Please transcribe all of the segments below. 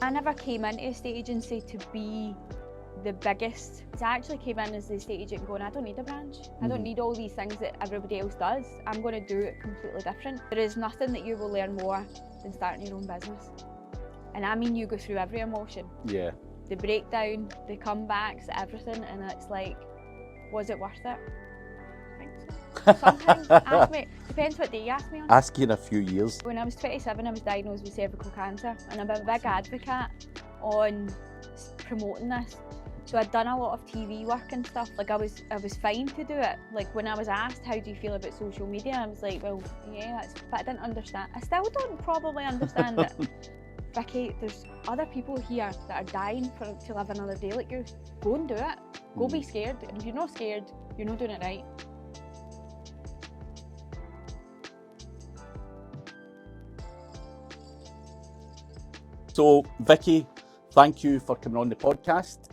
I never came into a estate agency to be the biggest. I actually came in as the estate agent going, I don't need a branch. I don't need all these things that everybody else does. I'm going to do it completely different. There is nothing that you will learn more than starting your own business. And I mean, you go through every emotion. Yeah. The breakdown, the comebacks, everything, and it's like, was it worth it? I think so. Sometimes, ask me, depends what day you ask me on. Ask you in a few years. When I was 27, I was diagnosed with cervical cancer, and I'm a big advocate on promoting this. So I'd done a lot of TV work and stuff. Like I was fine to do it. Like when I was asked, how do you feel about social media? I was like, well, yeah, but I didn't understand. I still don't probably understand it. Vikki, there's other people here that are dying to live another day like you. Go and do it. Go be scared. And if you're not scared, you're not doing it right. So, Vikki, thank you for coming on the podcast.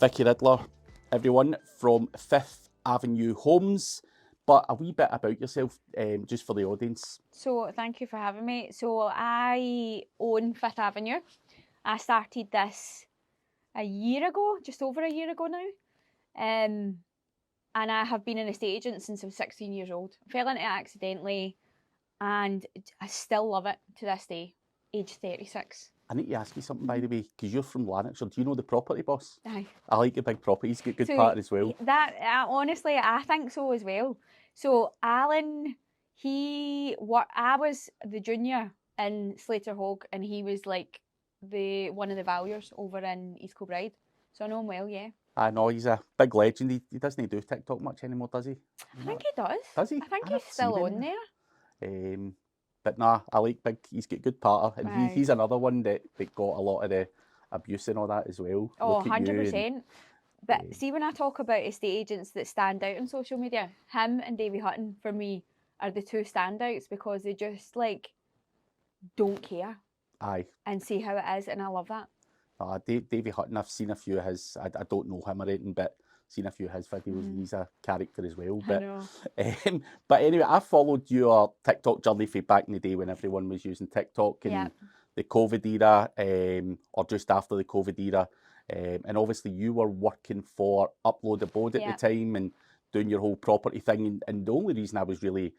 Vikki Ridler, everyone, from 5th Avenue Homes. But a wee bit about yourself, just for the audience. So, thank you for having me. So, I own 5th Avenue. I started this a year ago, just over a year ago now. And I have been an estate agent since I was 16 years old. I fell into it accidentally, and I still love it to this day, age 36. I need to ask you something, by the way, because you're from Lanarkshire. Do you know the property boss? Aye. I like the big properties, get good part as well. Honestly, I think so as well. So Alan, I was the junior in Slater Hogg, and he was like one of the valuers over in East Kilbride. So I know him well, yeah. I know, he's a big legend. He doesn't do TikTok much anymore, does he? I think he does. Does he? I think he's still on there. But nah, I like big, he's got good patter. And he's another one that got a lot of the abuse and all that as well. Oh, 100%. But see, when I talk about estate agents that stand out on social media, him and Davy Hutton, for me, are the two standouts because they just, like, don't care. Aye. And see how it is, and I love that. Davy Hutton, I've seen a few of his, I don't know him or anything, but seen a few of his videos. He's a character as well. But, I know. But anyway, I followed your TikTok journey from back in the day when everyone was using TikTok and the COVID era, or just after the COVID era. And obviously you were working for Upload Abode at the time and doing your whole property thing. And the only reason I was really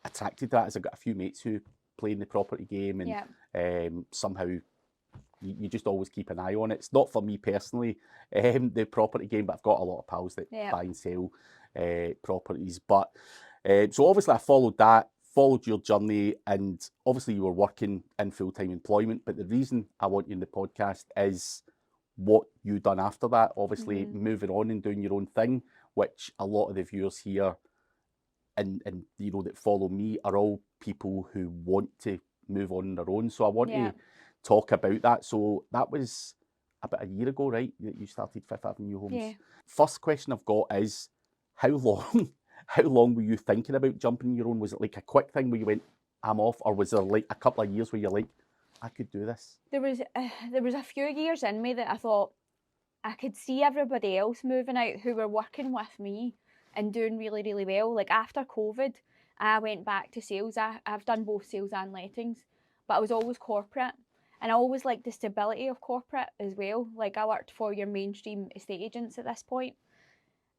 attracted to that is I got a few mates who play in the property game, and somehow you just always keep an eye on it. It's not for me personally, the property game, but I've got a lot of pals that buy and sell properties. But so obviously I followed your journey, and obviously you were working in full-time employment. But the reason I want you in the podcast is what you done after that, obviously moving on and doing your own thing, which a lot of the viewers here and you know that follow me are all people who want to move on their own. So I want to talk about that. So that was about a year ago, right, that you started 5th Avenue Homes? Yeah. First question I've got is, how long were you thinking about jumping your own? Was it like a quick thing where you went, I'm off, or was there like a couple of years where you're like, I could do this? There was a few years in me that I thought I could see everybody else moving out who were working with me and doing really, really well. Like after COVID, I went back to sales. I've done both sales and lettings, but I was always corporate. And I always liked the stability of corporate as well. Like I worked for your mainstream estate agents at this point.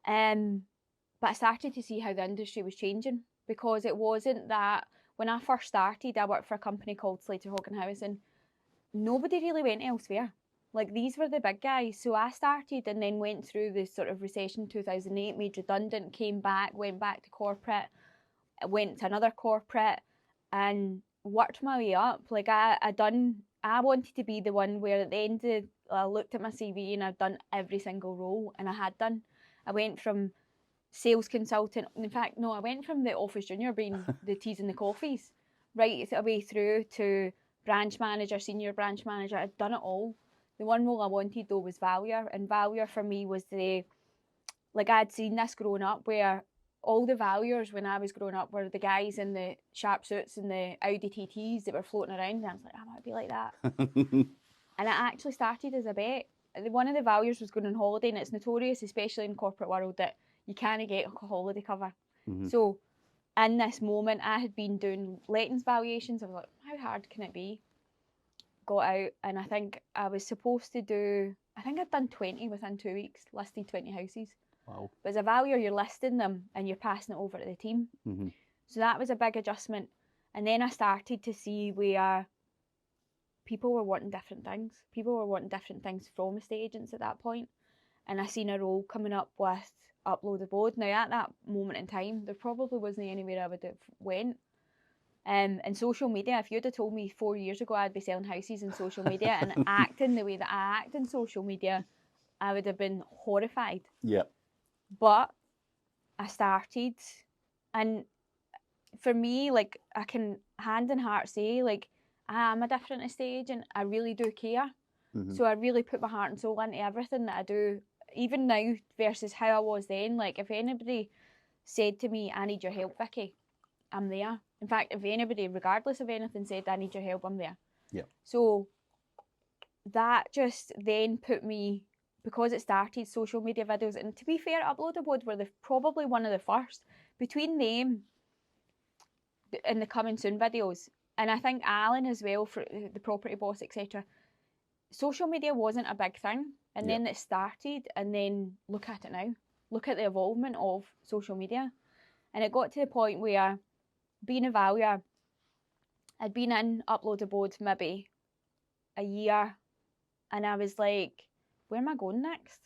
But I started to see how the industry was changing, because it wasn't that when I first started, I worked for a company called Slater Hogg and Housing. Nobody really went elsewhere. Like these were the big guys. So I started and then went through the sort of recession 2008, made redundant, came back, went back to corporate, went to another corporate and worked my way up. Like I wanted to be the one where at the end I looked at my CV and I'd done every single role, and I had done. I went from sales consultant, in fact, no, I went from the office junior being the teas and the coffees, right away through to branch manager, senior branch manager. I'd done it all. The one role I wanted though was valuer, and valuer for me was I'd seen this growing up where all the valuers when I was growing up were the guys in the sharp suits and the Audi TTs that were floating around, and I was like, I want to be like that. And it actually started as a bet. One of the valuers was going on holiday, and it's notorious, especially in the corporate world, that you can't get a holiday cover. So in this moment, I had been doing lettings valuations. I was like, how hard can it be? got out, and I think I was supposed to do, I think I'd done 20 within 2 weeks, listed 20 houses. Wow. But as a valuer, you're listing them and you're passing it over to the team. Mm-hmm. So that was a big adjustment. And then I started to see where people were wanting different things. People were wanting different things from estate agents at that point. And I seen a role coming up with Upload Abroad. Now, at that moment in time, there probably wasn't anywhere I would have went. And social media, if you'd have told me 4 years ago I'd be selling houses in social media and acting the way that I act in social media, I would have been horrified. Yeah. But I started, and for me, like, I can hand in heart say, like, I am a different estate agent. I really do care. Mm-hmm. So I really put my heart and soul into everything that I do, even now versus how I was then. Like, if anybody said to me, I need your help, Vikki, I'm there. In fact, if anybody, regardless of anything, said, I need your help, I'm there. Yeah. So that just then put me, because it started social media videos, and to be fair, Upload Abroad were probably one of the first. Between them and the Coming Soon videos, and I think Alan as well, for the Property Boss, etc., social media wasn't a big thing. And then it started, and then look at it now. Look at the evolvement of social media. And it got to the point where, being a valuer, I'd been in Upload Abroad maybe a year, and I was like, where am I going next?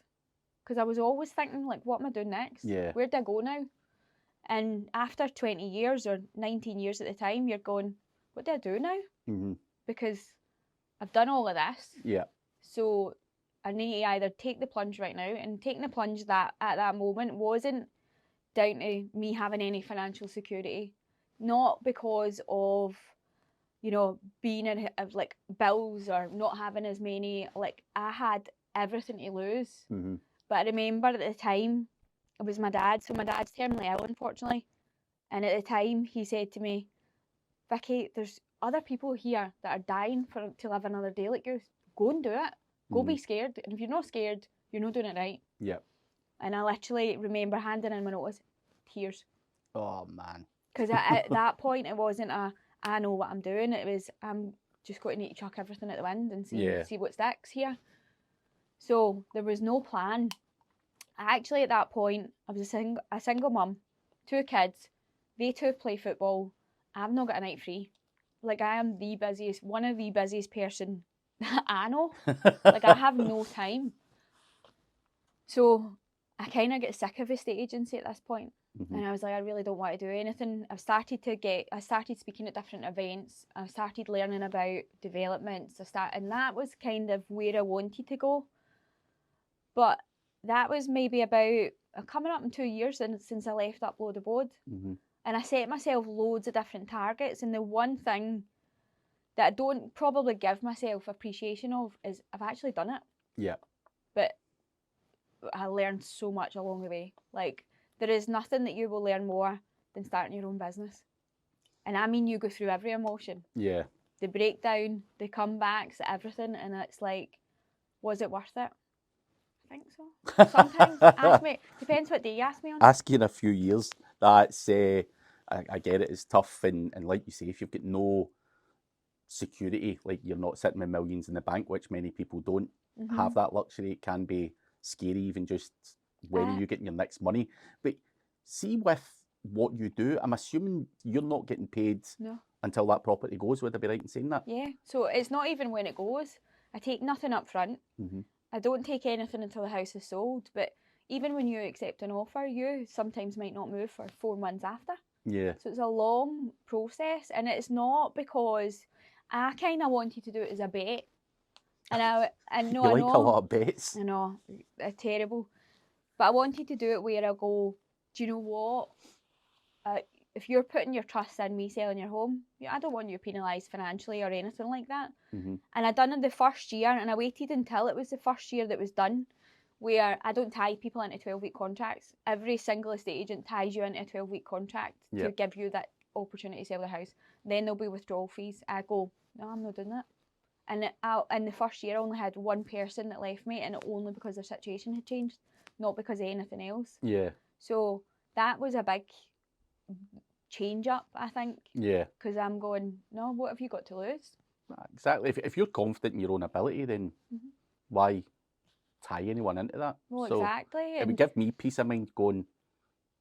Because I was always thinking, like, what am I doing next? Yeah. Where do I go now? And after 20 years or 19 years at the time, you're going, what do I do now? Mm-hmm. Because I've done all of this. Yeah. So I need to either take the plunge right now, and taking the plunge that at that moment wasn't down to me having any financial security, not because of, you know, being in like bills or not having as many. Like, I had everything to lose. Mm-hmm. But I remember at the time, it was my dad. So my dad's terminally ill, unfortunately. And at the time, he said to me, Vikki, there's other people here that are dying to live another day like you. Go and do it. Go be scared. And if you're not scared, you're not doing it right. Yeah. And I literally remember handing in my notice, tears. Oh, man. Because at that point, it wasn't I know what I'm doing. It was, I'm just going to need to chuck everything at the wind and see what sticks here. So there was no plan. Actually, at that point, I was a single mum, 2 kids. They 2 play football. I've not got a night free. Like, I am one of the busiest person I know. Like, I have no time. So I kind of get sick of estate agency at this point. Mm-hmm. And I was like, I really don't want to do anything. I started speaking at different events. I started learning about developments. And that was kind of where I wanted to go. But that was maybe about coming up in 2 years since I left Upload Abroad. Mm-hmm. And I set myself loads of different targets. And the one thing that I don't probably give myself appreciation of is I've actually done it. Yeah. But I learned so much along the way. Like, there is nothing that you will learn more than starting your own business. And I mean, you go through every emotion. Yeah. The breakdown, the comebacks, everything. And it's like, was it worth it? I think so. Sometimes. Ask me. Depends what day you ask me on. Ask you in a few years. That's, I get it, it's tough. And like you say, if you've got no security, like you're not sitting with millions in the bank, which many people don't have that luxury, it can be scary, even just when are you getting your next money. But see, with what you do, I'm assuming you're not getting paid until that property goes. Would I be right in saying that? Yeah. So it's not even when it goes. I take nothing up front. Mm-hmm. I don't take anything until the house is sold. But even when you accept an offer, you sometimes might not move for 4 months after. Yeah. So it's a long process, and it's not because I kind of wanted to do it as a bet. And I know you like a lot of bets. I know, they're terrible. But I wanted to do it where I go, do you know what? If you're putting your trust in me selling your home, I don't want you penalised financially or anything like that. Mm-hmm. And I done it the first year, and I waited until it was the first year that was done, where I don't tie people into 12-week contracts. Every single estate agent ties you into a 12-week contract to give you that opportunity to sell the house. Then there'll be withdrawal fees. I go, no, I'm not doing that. And in the first year, I only had one person that left me, and only because their situation had changed, not because of anything else. Yeah. So that was a big change up, I think. Yeah. Because I'm going, no, what have you got to lose? Exactly. If you're confident in your own ability, then why tie anyone into that? Well, So exactly. it would give me peace of mind going,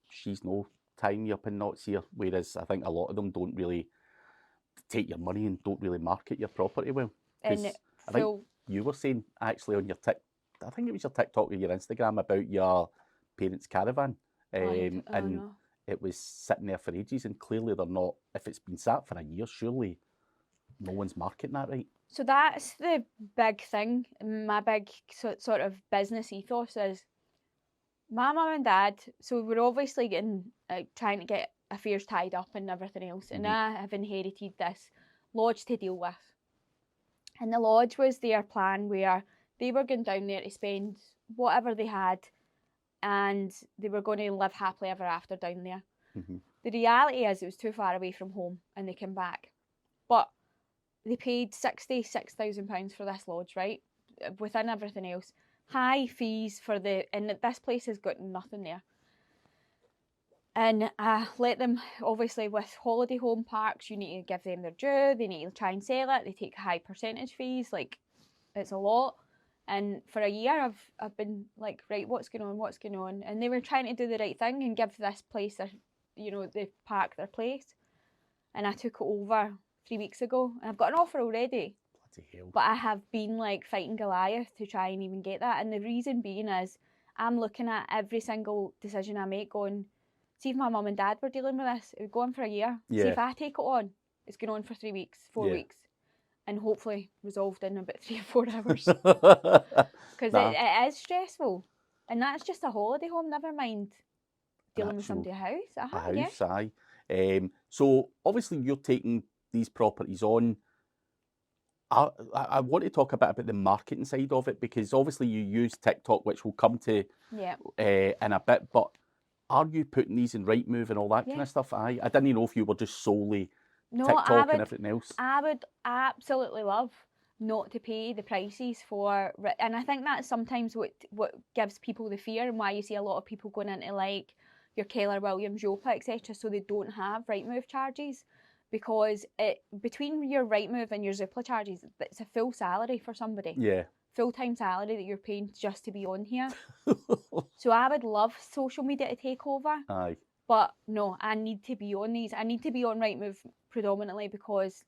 she's no tying me up in knots here. Whereas I think a lot of them don't really take your money and don't really market your property well. And Because I think you were saying actually on your I think it was your TikTok or your Instagram about your parents' caravan. And no. it was sitting there for ages, and clearly they're not. If it's been sat for a year, surely no one's marketing that right. So that's the big thing. My big sort of business ethos is my mum and dad. So we're obviously getting trying to get affairs tied up and everything else, and I have inherited this lodge to deal with. And the lodge was their plan where they were going down there to spend whatever they had, and they were going to live happily ever after down there. The reality is it was too far away from home, and they came back. But they paid £66,000 for this lodge, right? Within everything else. High fees for and this place has got nothing there. And I let them, obviously with holiday home parks, you need to give them their due, they need to try and sell it, they take high percentage fees, like, it's a lot. And for a year I've been like, right, what's going on? And they were trying to do the right thing and give this place the park their place. And I took it over 3 weeks ago, and I've got an offer already. Bloody hell. But I have been like fighting Goliath to try and even get that. And the reason being is I'm looking at every single decision I make going, see if my mum and dad were dealing with this, it would go on for a year. Yeah. See if I take it on, it's going on for 3 weeks, 4 Yeah. weeks. And hopefully resolved in about 3 or 4 hours. Because it is stressful. And that's just a holiday home, never mind dealing with somebody's house. A house, yeah. aye. So obviously you're taking these properties on. I want to talk a bit about the marketing side of it, because obviously you use TikTok, which we'll come to in a bit, but are you putting these in Rightmove and all that kind of stuff? I didn't know if you were just solely TikTok and everything else. I would absolutely love not to pay the prices for, and I think that's sometimes what gives people the fear, and why you see a lot of people going into like your Keller Williams, Yopa, etc., so they don't have Rightmove charges. Because between your Rightmove and your Zoopla charges, it's a full salary for somebody. Yeah. Full-time salary that you're paying just to be on here. So I would love social media to take over. Aye. But no, I need to be on these. I need to be on Rightmove predominantly because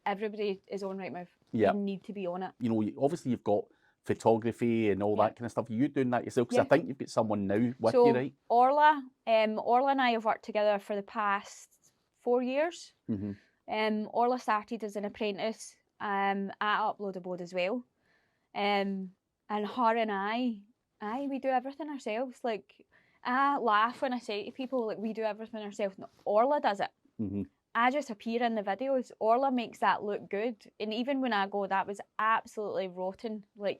everybody is on Rightmove. Yeah. You need to be on it. You know, obviously you've got photography and all that kind of stuff. Are you doing that yourself? Because I think you've got someone now with you, right? Orla and I have worked together for the past 4 years. Orla started as an apprentice at Upload Abode as well. And her and I, we do everything ourselves. Like, I laugh when I say to people, like, we do everything ourselves. No, Orla does it. I just appear in the videos. Orla makes that look good. And even when I go, that was absolutely rotten. Like,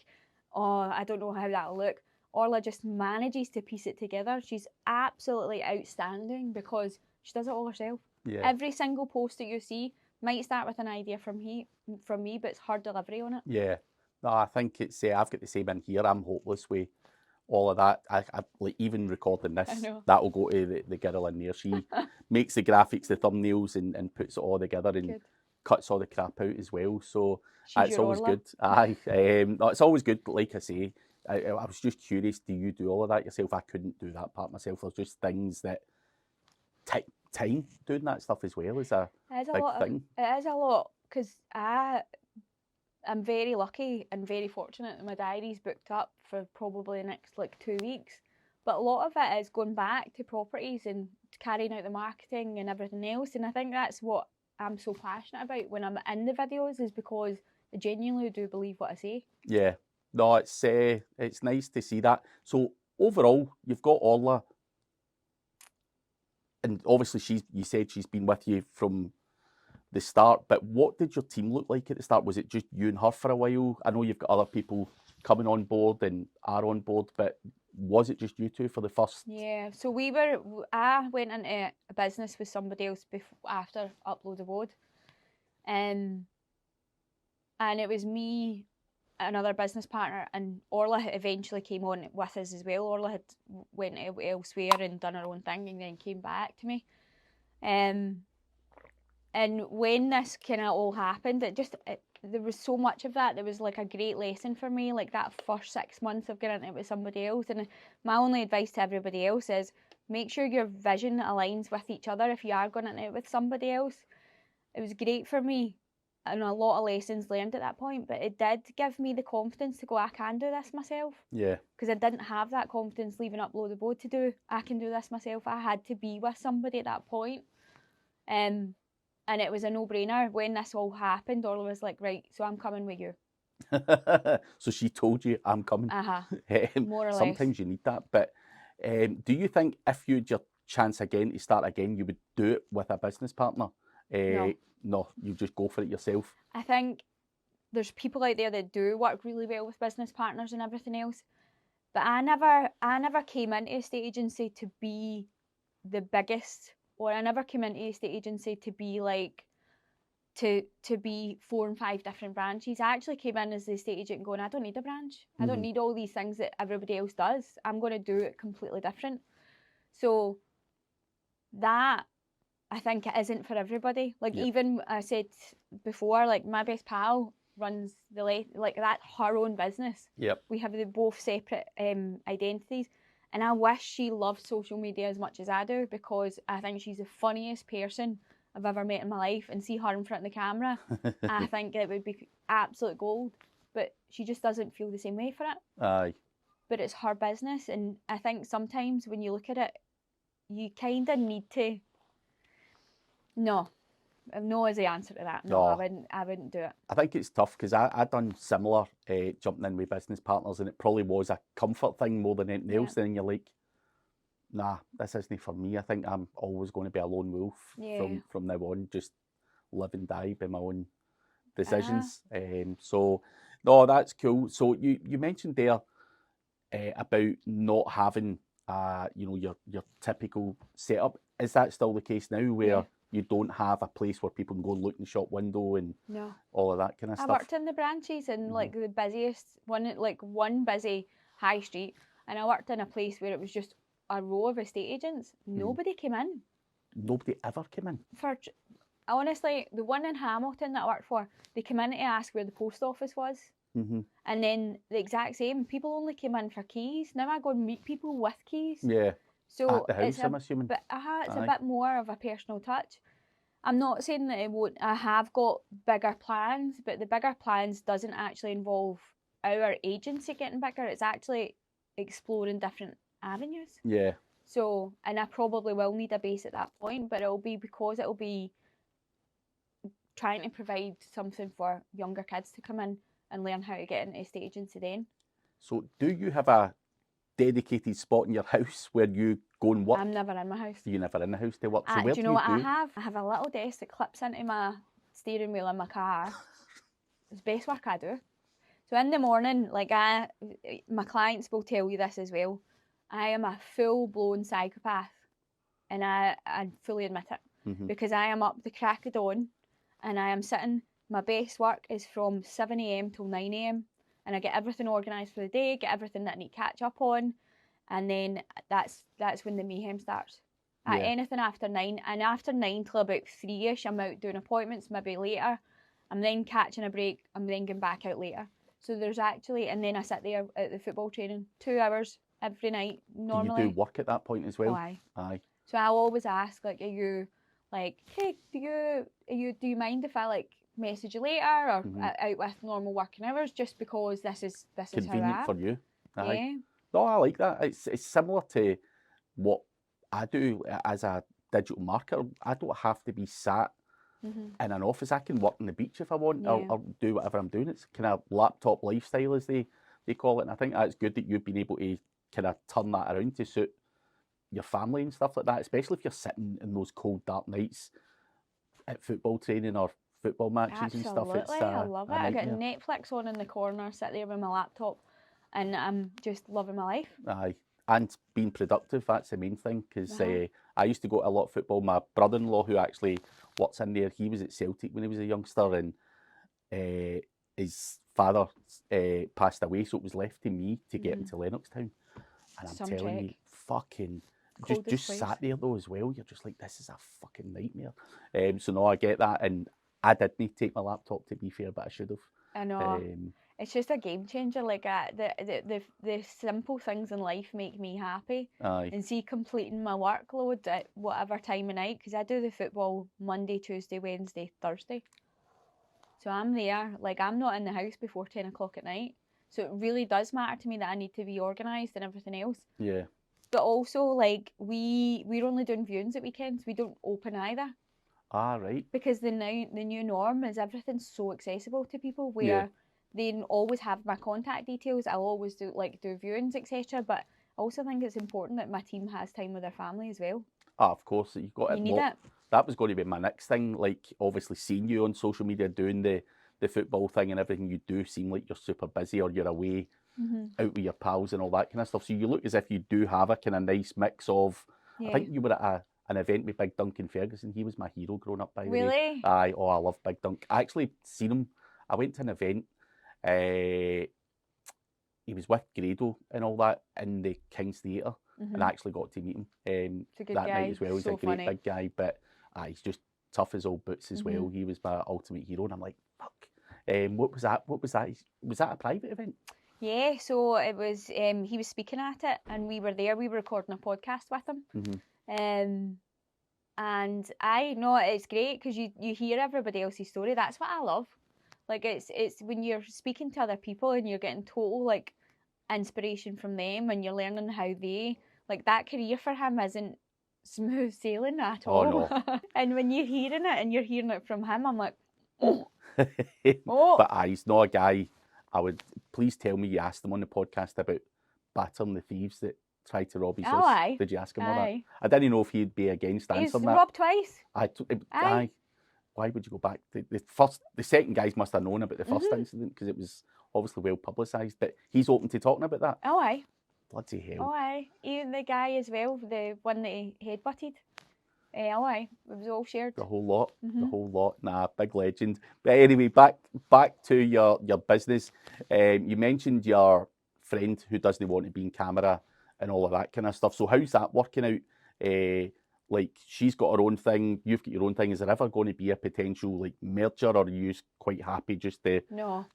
oh, I don't know how that'll look. Orla just manages to piece it together. She's absolutely outstanding because she does it all herself. Yeah. Every single post that you see might start with an idea from me, but it's her delivery on it. Yeah. No, I think it's, I've got the same in here. I'm hopeless with all of that. I like, even recording this, that'll go to the girl in there. She makes the graphics, the thumbnails, and puts it all together and cuts all the crap out as well. So it's always good. Aye. No, it's always good. Like I say, I was just curious, do you do all of that yourself? I couldn't do that part myself. There's just things that take time doing that stuff as well is a big thing. It is a lot, because I'm very lucky and very fortunate that my diary's booked up for probably the next 2 weeks. But a lot of it is going back to properties and carrying out the marketing and everything else. And I think that's what I'm so passionate about when I'm in the videos, is because I genuinely do believe what I say. Yeah. No, it's nice to see that. So overall, you've got Orla, and obviously you said she's been with you from the start, but what did your team look like at the start? Was it just you and her for a while? I know you've got other people coming on board and are on board, but was it just you two for the first? Yeah, so I went into a business with somebody else after Upload Abode, and it was me, another business partner, and Orla eventually came on with us as well. Orla had went elsewhere and done her own thing and then came back to me. And when this kind of all happened, there was so much of that. There was like a great lesson for me, like that first 6 months of getting into it with somebody else. And my only advice to everybody else is make sure your vision aligns with each other if you are going into it with somebody else. It was great for me and a lot of lessons learned at that point, but it did give me the confidence to go, I can do this myself. Yeah. Because I didn't have that confidence leaving Upload the Boat to do, I can do this myself. I had to be with somebody at that point. And it was a no-brainer. When this all happened, Orla was like, right, so I'm coming with you. So she told you, I'm coming. More or less. Sometimes you need that. But do you think if you had your chance again to start again, you would do it with a business partner? No, you just go for it yourself. I think there's people out there that do work really well with business partners and everything else. But I never came into a estate agency to be the biggest, or I never came into a estate agency to be like to be 4 and 5 different branches. I actually came in as the estate agent going, I don't need a branch. I don't need all these things that everybody else does. I'm going to do it completely different. So that, I think it isn't for everybody. Like even I said before, like my best pal runs that's her own business. We have both separate identities, and I wish she loved social media as much as I do, because I think she's the funniest person I've ever met in my life, and see her in front of the camera, I think it would be absolute gold. But she just doesn't feel the same way for it. Aye. But it's her business, and I think sometimes when you look at it, you kind of need to. No is the answer to that. No, I wouldn't do it. I think it's tough because I done similar jumping in with business partners, and it probably was a comfort thing more than anything else. Then you're like, nah, this isn't for me. I think I'm always going to be a lone wolf from now on, just live and die by my own decisions. So, no, that's cool. So you mentioned there about not having your typical setup. Is that still the case now, where you don't have a place where people can go look in the shop window and all of that kind of stuff? I worked in the branches in like the busiest one busy high street, and I worked in a place where it was just a row of estate agents. Nobody came in. Nobody ever came in? Honestly, the one in Hamilton that I worked for, they came in to ask where the post office was. And then the exact same, people only came in for keys. Now I go and meet people with keys. Yeah. So at the house, I'm assuming. But it's a bit more of a personal touch. I'm not saying that it won't. I have got bigger plans, but the bigger plans doesn't actually involve our agency getting bigger. It's actually exploring different avenues. Yeah. So, and I probably will need a base at that point, but it'll be trying to provide something for younger kids to come in and learn how to get into estate agency then. So do you have a dedicated spot in your house where you go and work? I'm never in my house. You're never in the house to work. So where do you know what I have? I have a little desk that clips into my steering wheel in my car. It's the best work I do. So in the morning, my clients will tell you this as well, I am a full-blown psychopath, and I fully admit it, because I am up the crack of dawn, and I am sitting. My best work is from 7 a.m. till 9 a.m. and I get everything organised for the day, get everything that I need to catch up on, and then that's when the mayhem starts. Anything after 9, and after 9 till about 3ish, I'm out doing appointments, maybe later. I'm then catching a break, I'm then going back out later. So there's actually, and then I sit there at the football training, 2 hours every night, normally. Do you do work at that point as well? Oh, aye. So I always ask, are you, hey, do you mind if I, message you later, or out with normal working hours, just because this is convenient how I am. for you. Aye. Yeah. No, I like that. It's similar to what I do as a digital marketer. I don't have to be sat in an office. I can work on the beach if I want, or do whatever I'm doing. It's kind of laptop lifestyle, as they call it. And I think that's good that you've been able to kind of turn that around to suit your family and stuff like that, especially if you're sitting in those cold, dark nights at football training or football matches and stuff. I love it. I got Netflix on in the corner, sit there with my laptop, and I'm just loving my life. Aye, and being productive, that's the main thing, because I used to go to a lot of football. My brother-in-law, who actually works in there, he was at Celtic when he was a youngster, and his father passed away, so it was left to me to get into Lennoxtown. And I'm telling you, fucking Coldest place. sat there though as well. You're just like, this is a fucking nightmare. So no, I get that, and I didn't take my laptop, to be fair, but I should have. I know. It's just a game changer. Like the simple things in life make me happy. Aye. And see completing my workload at whatever time of night, because I do the football Monday, Tuesday, Wednesday, Thursday. So I'm there. Like, I'm not in the house before 10 o'clock at night. So it really does matter to me that I need to be organised and everything else. Yeah. But also, like, we're only doing viewings at weekends. We don't open either. Ah, right. Because the new norm is everything's so accessible to people, where they always have my contact details. I'll always do viewings, etc. But I also think it's important that my team has time with their family as well. Ah, of course, you've got You need it. That was going to be my next thing. Like, obviously, seeing you on social media doing the football thing and everything, you do seem like you're super busy, or you're away out with your pals and all that kind of stuff. So you look as if you do have a kind of nice mix of. I think you were at an event with Big Duncan Ferguson. He was my hero growing up, by the way. Really? Aye, I love Big Dunk. I actually seen him. I went to an event. He was with Grado and all that in the King's Theatre, and I actually got to meet him that night as well. He's a great big guy, but he's just tough as old boots as well. He was my ultimate hero, and I'm like, fuck. What was that? Was that a private event? Yeah, so it was. He was speaking at it, and we were there. We were recording a podcast with him. And I know it's great because you hear everybody else's story. That's what I love. Like, it's when you're speaking to other people and you're getting total like inspiration from them, and you're learning how they, like, that career for him isn't smooth sailing at all. Oh, no. And when you're hearing it and you're hearing it from him, I'm like, But he's not a guy. I would please tell me you asked him on the podcast about battering the thieves that tried to rob his house. Aye. Did you ask him all that? I didn't know if he'd be against answering that. He's robbed twice. Aye. Why would you go back? The second guys must have known about the first incident, because it was obviously well publicised. But he's open to talking about that. Oh, aye. Bloody hell. Oh, aye. Even the guy as well, the one that he headbutted. Oh, aye. It was all shared. The whole lot. The whole lot. Nah, big legend. But anyway, back to your business. You mentioned your friend who doesn't want to be in camera and all of that kind of stuff. So how's that working out? Like, she's got her own thing, you've got your own thing. Is there ever going to be a potential like merger, or are you quite happy just to? No,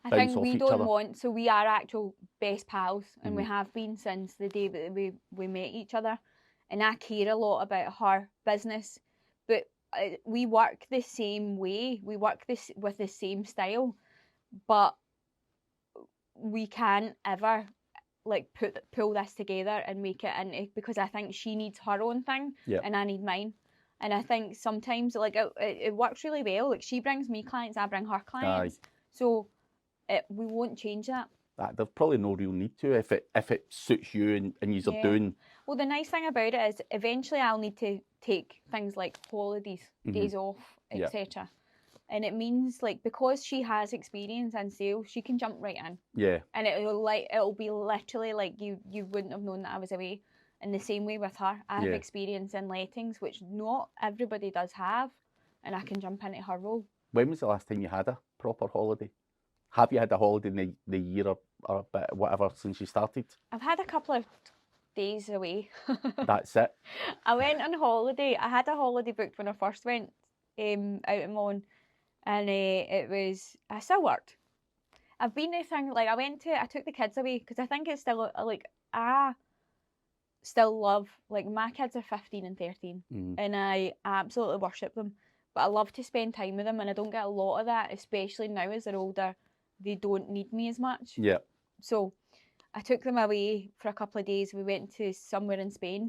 I think we don't want. So we are actual best pals, and we have been since the day that we met each other. And I care a lot about her business, but we work the same way. We work with the same style, but we can't ever like pull this together and make it into, because I think she needs her own thing and I need mine. And I think sometimes like it works really well. Like, she brings me clients, I bring her clients. Aye. So we won't change that. There's probably no real need to if it suits you and you're doing. Well, the nice thing about it is eventually I'll need to take things like holidays, days off, etc. And it means, like, because she has experience in sales, she can jump right in. Yeah. And it'll be literally like you wouldn't have known that I was away. In the same way with her, I have experience in lettings, which not everybody does have, and I can jump into her role. When was the last time you had a proper holiday? Have you had a holiday in the year or a bit, whatever, since you started? I've had a couple of days away. That's it? I went on holiday. I had a holiday booked when I first went out in Mon. And it was, I still worked. I've been to things, like, I took the kids away, because I think it's still, like, I still love, like, my kids are 15 and 13, and I absolutely worship them. But I love to spend time with them, and I don't get a lot of that, especially now as they're older. They don't need me as much. Yeah. So I took them away for a couple of days. We went to somewhere in Spain,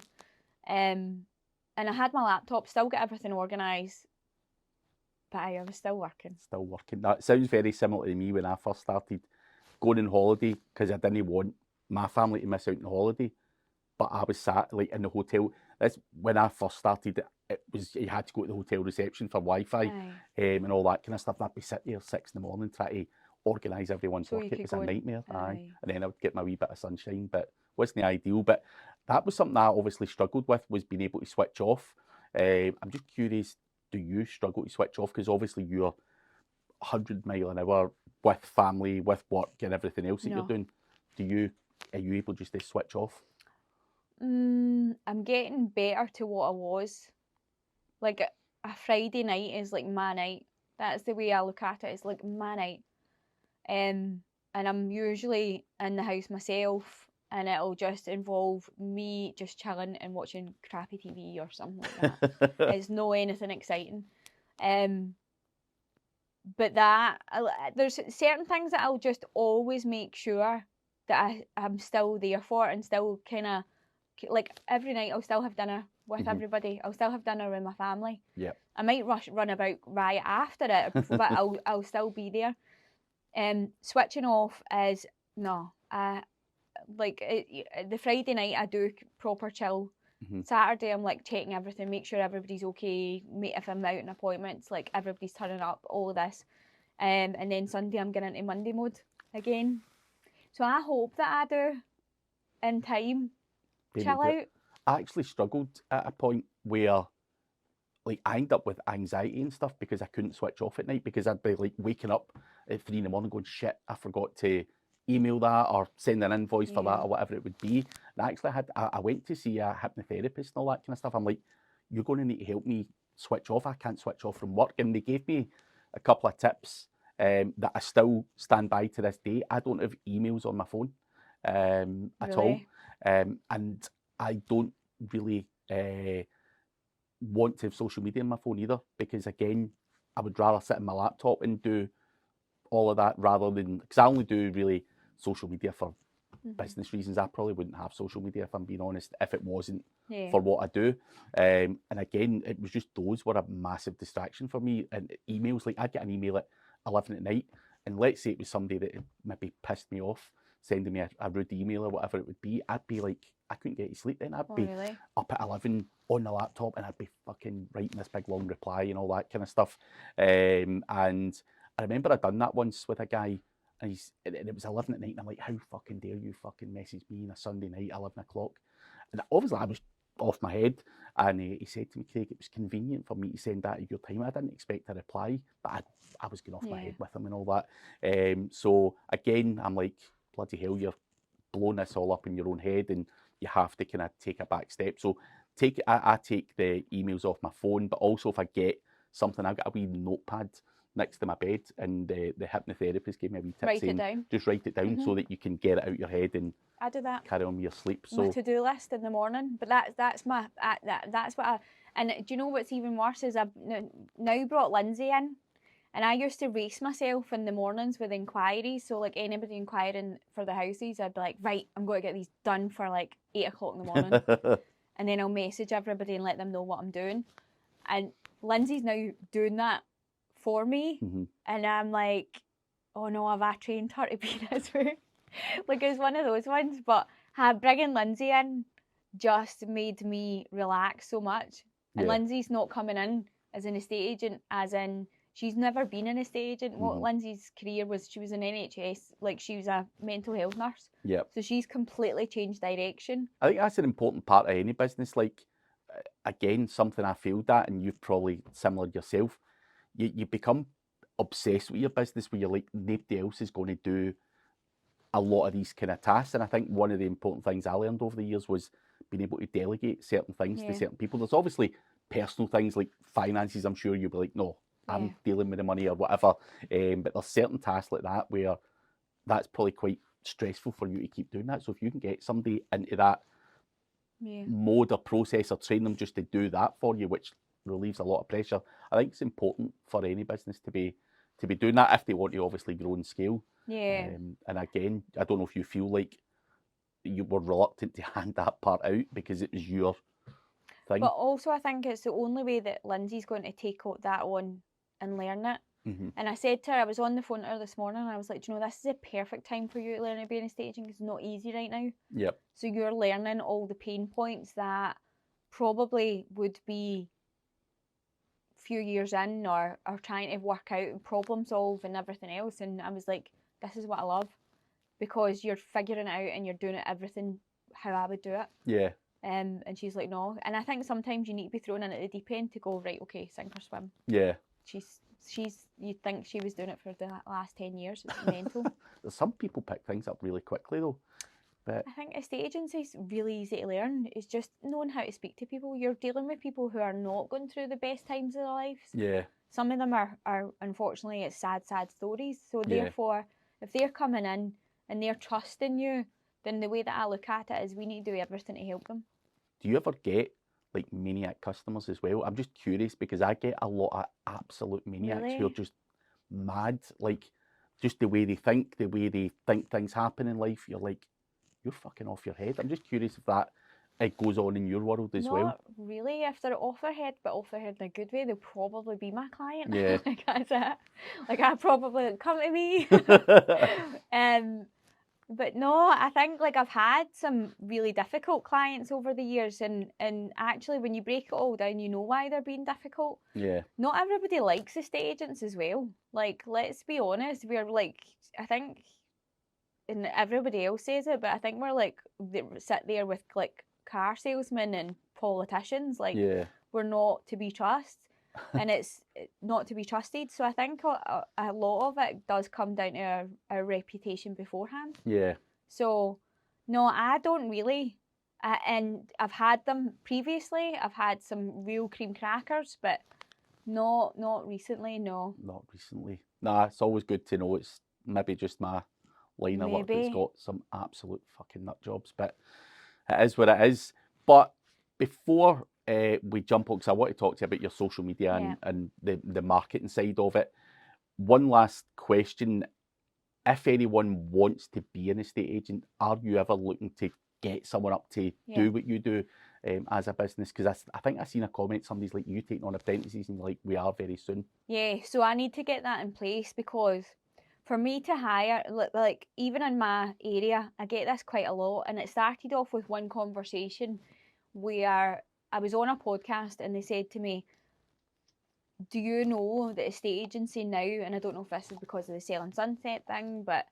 and I had my laptop, still got everything organised. But I was still working. Still working. That sounds very similar to me when I first started going on holiday, because I didn't want my family to miss out on the holiday. But I was sat like in the hotel. That's when I first started. It was, you had to go to the hotel reception for Wi-Fi and all that kind of stuff. And I'd be sitting there 6 a.m. trying to organise everyone's work. It was a nightmare. Aye. And then I would get my wee bit of sunshine, but wasn't ideal. But that was something I obviously struggled with, was being able to switch off. I'm just curious. Do you struggle to switch off? Because obviously you're 100 miles an hour with family, with work and everything else that you're doing. Are you able just to switch off? I'm getting better to what I was. Like a Friday night is like my night. That's the way I look at it. It's like my night. And I'm usually in the house myself, and it'll just involve me just chilling and watching crappy TV or something like that. It's no anything exciting. But there's certain things that I'll just always make sure that I'm still there for, and still kind of like every night I'll still have dinner with everybody. I'll still have dinner with my family. Yeah. I might run about riot after it, but I'll still be there. Switching off is no. The Friday night I do proper chill. Saturday I'm like checking everything, make sure everybody's okay. If I'm out in appointments, like everybody's turning up, all of this. And then Sunday I'm getting into Monday mode again. So I hope that I do in time chill out. I actually struggled at a point where like I ended up with anxiety and stuff because I couldn't switch off at night, because I'd be like waking up at 3 in the morning going, shit, I forgot to email that or send an invoice for that or whatever it would be. And actually I went to see a hypnotherapist and all that kind of stuff. I'm like, you're going to need to help me switch off. I can't switch off from work. And they gave me a couple of tips that I still stand by to this day. I don't have emails on my phone at all. And I don't really want to have social media on my phone either, because again, I would rather sit on my laptop and do all of that rather than, because I only do really social media for business reasons. I probably wouldn't have social media, if I'm being honest, if it wasn't for what I do. And again, it was just those were a massive distraction for me. And emails, like I'd get an email at 11 at night, and let's say it was somebody that had maybe pissed me off, sending me a rude email or whatever it would be, I'd be like, I couldn't get to sleep then. I'd be up at 11 on the laptop, and I'd be fucking writing this big long reply and all that kind of stuff. And I remember I'd done that once with a guy, and it was 11 at night, and I'm like, how fucking dare you fucking message me on a Sunday night, 11 o'clock? And obviously I was off my head, and he said to me, Craig, it was convenient for me to send that at your time. I didn't expect a reply, but I was going off my head with him and all that. So again, I'm like, bloody hell, you're blowing this all up in your own head, and you have to kind of take a back step. So I take the emails off my phone, but also if I get something, I've got a wee notepad next to my bed, and the hypnotherapist gave me a wee tip saying, just write it down so that you can get it out your head and I do that. Carry on with your sleep. My to-do list in the morning, but that's what I. And do you know what's even worse is I've now brought Lindsay in, and I used to race myself in the mornings with inquiries. So like anybody inquiring for the houses, I'd be like, right, I'm going to get these done for like 8 o'clock in the morning, and then I'll message everybody and let them know what I'm doing. And Lindsay's now doing that for me, and I'm like, oh no, I've trained her to be this way. Like it's one of those ones, but bringing Lindsay in just made me relax so much. And Lindsay's not coming in as an estate agent, as in she's never been an estate agent. What Lindsay's career was, she was an NHS, like she was a mental health nurse. So she's completely changed direction. I think that's an important part of any business. Like, again, something I failed at, and you've probably similar yourself. You become obsessed with your business, where you're like, nobody else is going to do a lot of these kind of tasks. And I think one of the important things I learned over the years was being able to delegate certain things to certain people. There's obviously personal things like finances. I'm sure you'll be like, no, I'm dealing with the money or whatever. But there's certain tasks like that where that's probably quite stressful for you to keep doing that. So if you can get somebody into that mode or process, or train them just to do that for you, which relieves a lot of pressure, I think it's important for any business to be doing that if they want to obviously grow and scale. And again, I don't know if you feel like you were reluctant to hand that part out because it was your thing. But also I think it's the only way that Lindsay's going to take that on and learn it. And I said to her, I was on the phone to her this morning, and I was like, do you know, this is a perfect time for you to learn to be an estate agent, because it's not easy right now. So you're learning all the pain points that probably would be few years in, or trying to work out and problem solve and everything else. And I was like, this is what I love, because you're figuring it out and you're doing it everything how I would do it. And she's like, no. And I think sometimes you need to be thrown in at the deep end to go, right, okay, sink or swim. You'd think she was doing it for the last 10 years. It's mental. Some people pick things up really quickly though. But I think estate agency's really easy to learn. It's just knowing how to speak to people. You're dealing with people who are not going through the best times of their lives. yeah, Some of them are unfortunately, it's sad stories. So yeah. therefore, if they're coming in and they're trusting you, then the way that I look at it is we need to do everything to help them. Do you ever get like maniac customers as well? I'm just curious because I get a lot of absolute maniacs who are Really? just mad, like just the way they think things happen in life. You're like, you're fucking off your head. I'm just curious if that it goes on in your world as well. Not really. If they're off their head, but off their head in a good way, they'll probably be my client. Yeah. Like that's it. Like I probably come to me. But no, I think like I've had some really difficult clients over the years, and actually when you break it all down, you know why they're being difficult. Yeah. Not everybody likes estate agents as well. Like let's be honest, we're like I think, and everybody else says it, but I think we're like they sit there with like car salesmen and politicians. Like Yeah. we're not to be trusted. And it's not to be trusted. So I think a lot of it does come down to our reputation beforehand. Yeah. So, no, I don't really. And I've had them previously. I've had some real cream crackers, but not recently, no. Not recently. Nah, it's always good to know it's maybe just my line of work that's Maybe. got some absolute fucking nut jobs, but it is what it is. But before we jump on, because I want to talk to you about your social media Yeah. and the marketing side of it, one last question. If anyone wants to be an estate agent, are you ever looking to get someone up to Yeah. do what you do as a business? Because I think I seen a comment, somebody's like, you taking on apprentices, and you're like, we are very soon. Yeah, so I need to get that in place because for me to hire, like even in my area, I get this quite a lot. And it started off with one conversation where I was on a podcast and they said to me, do you know that estate agency now, and I don't know if this is because of the Selling Sunset thing, but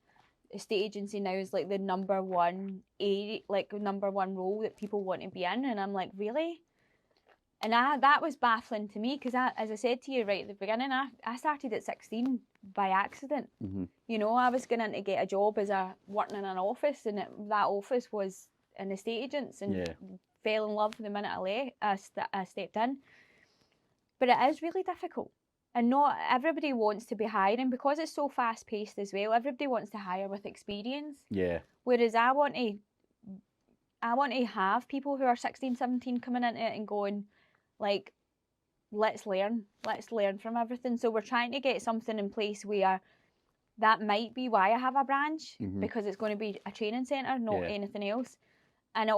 estate agency now is like the number one role that people want to be in. And I'm like, really? And that was baffling to me because, as I said to you right at the beginning, I started at 16 by accident. Mm-hmm. You know, I was going to get a job as working in an office, and that office was an estate agent's, and fell in love the minute I stepped in. But it is really difficult, and not everybody wants to be hiring because it's so fast paced as well. Everybody wants to hire with experience. Yeah. Whereas I want to have people who are 16, 17 coming into it and going, like, let's learn from everything. So we're trying to get something in place where that might be why I have a branch, because it's going to be a training centre, not anything else. And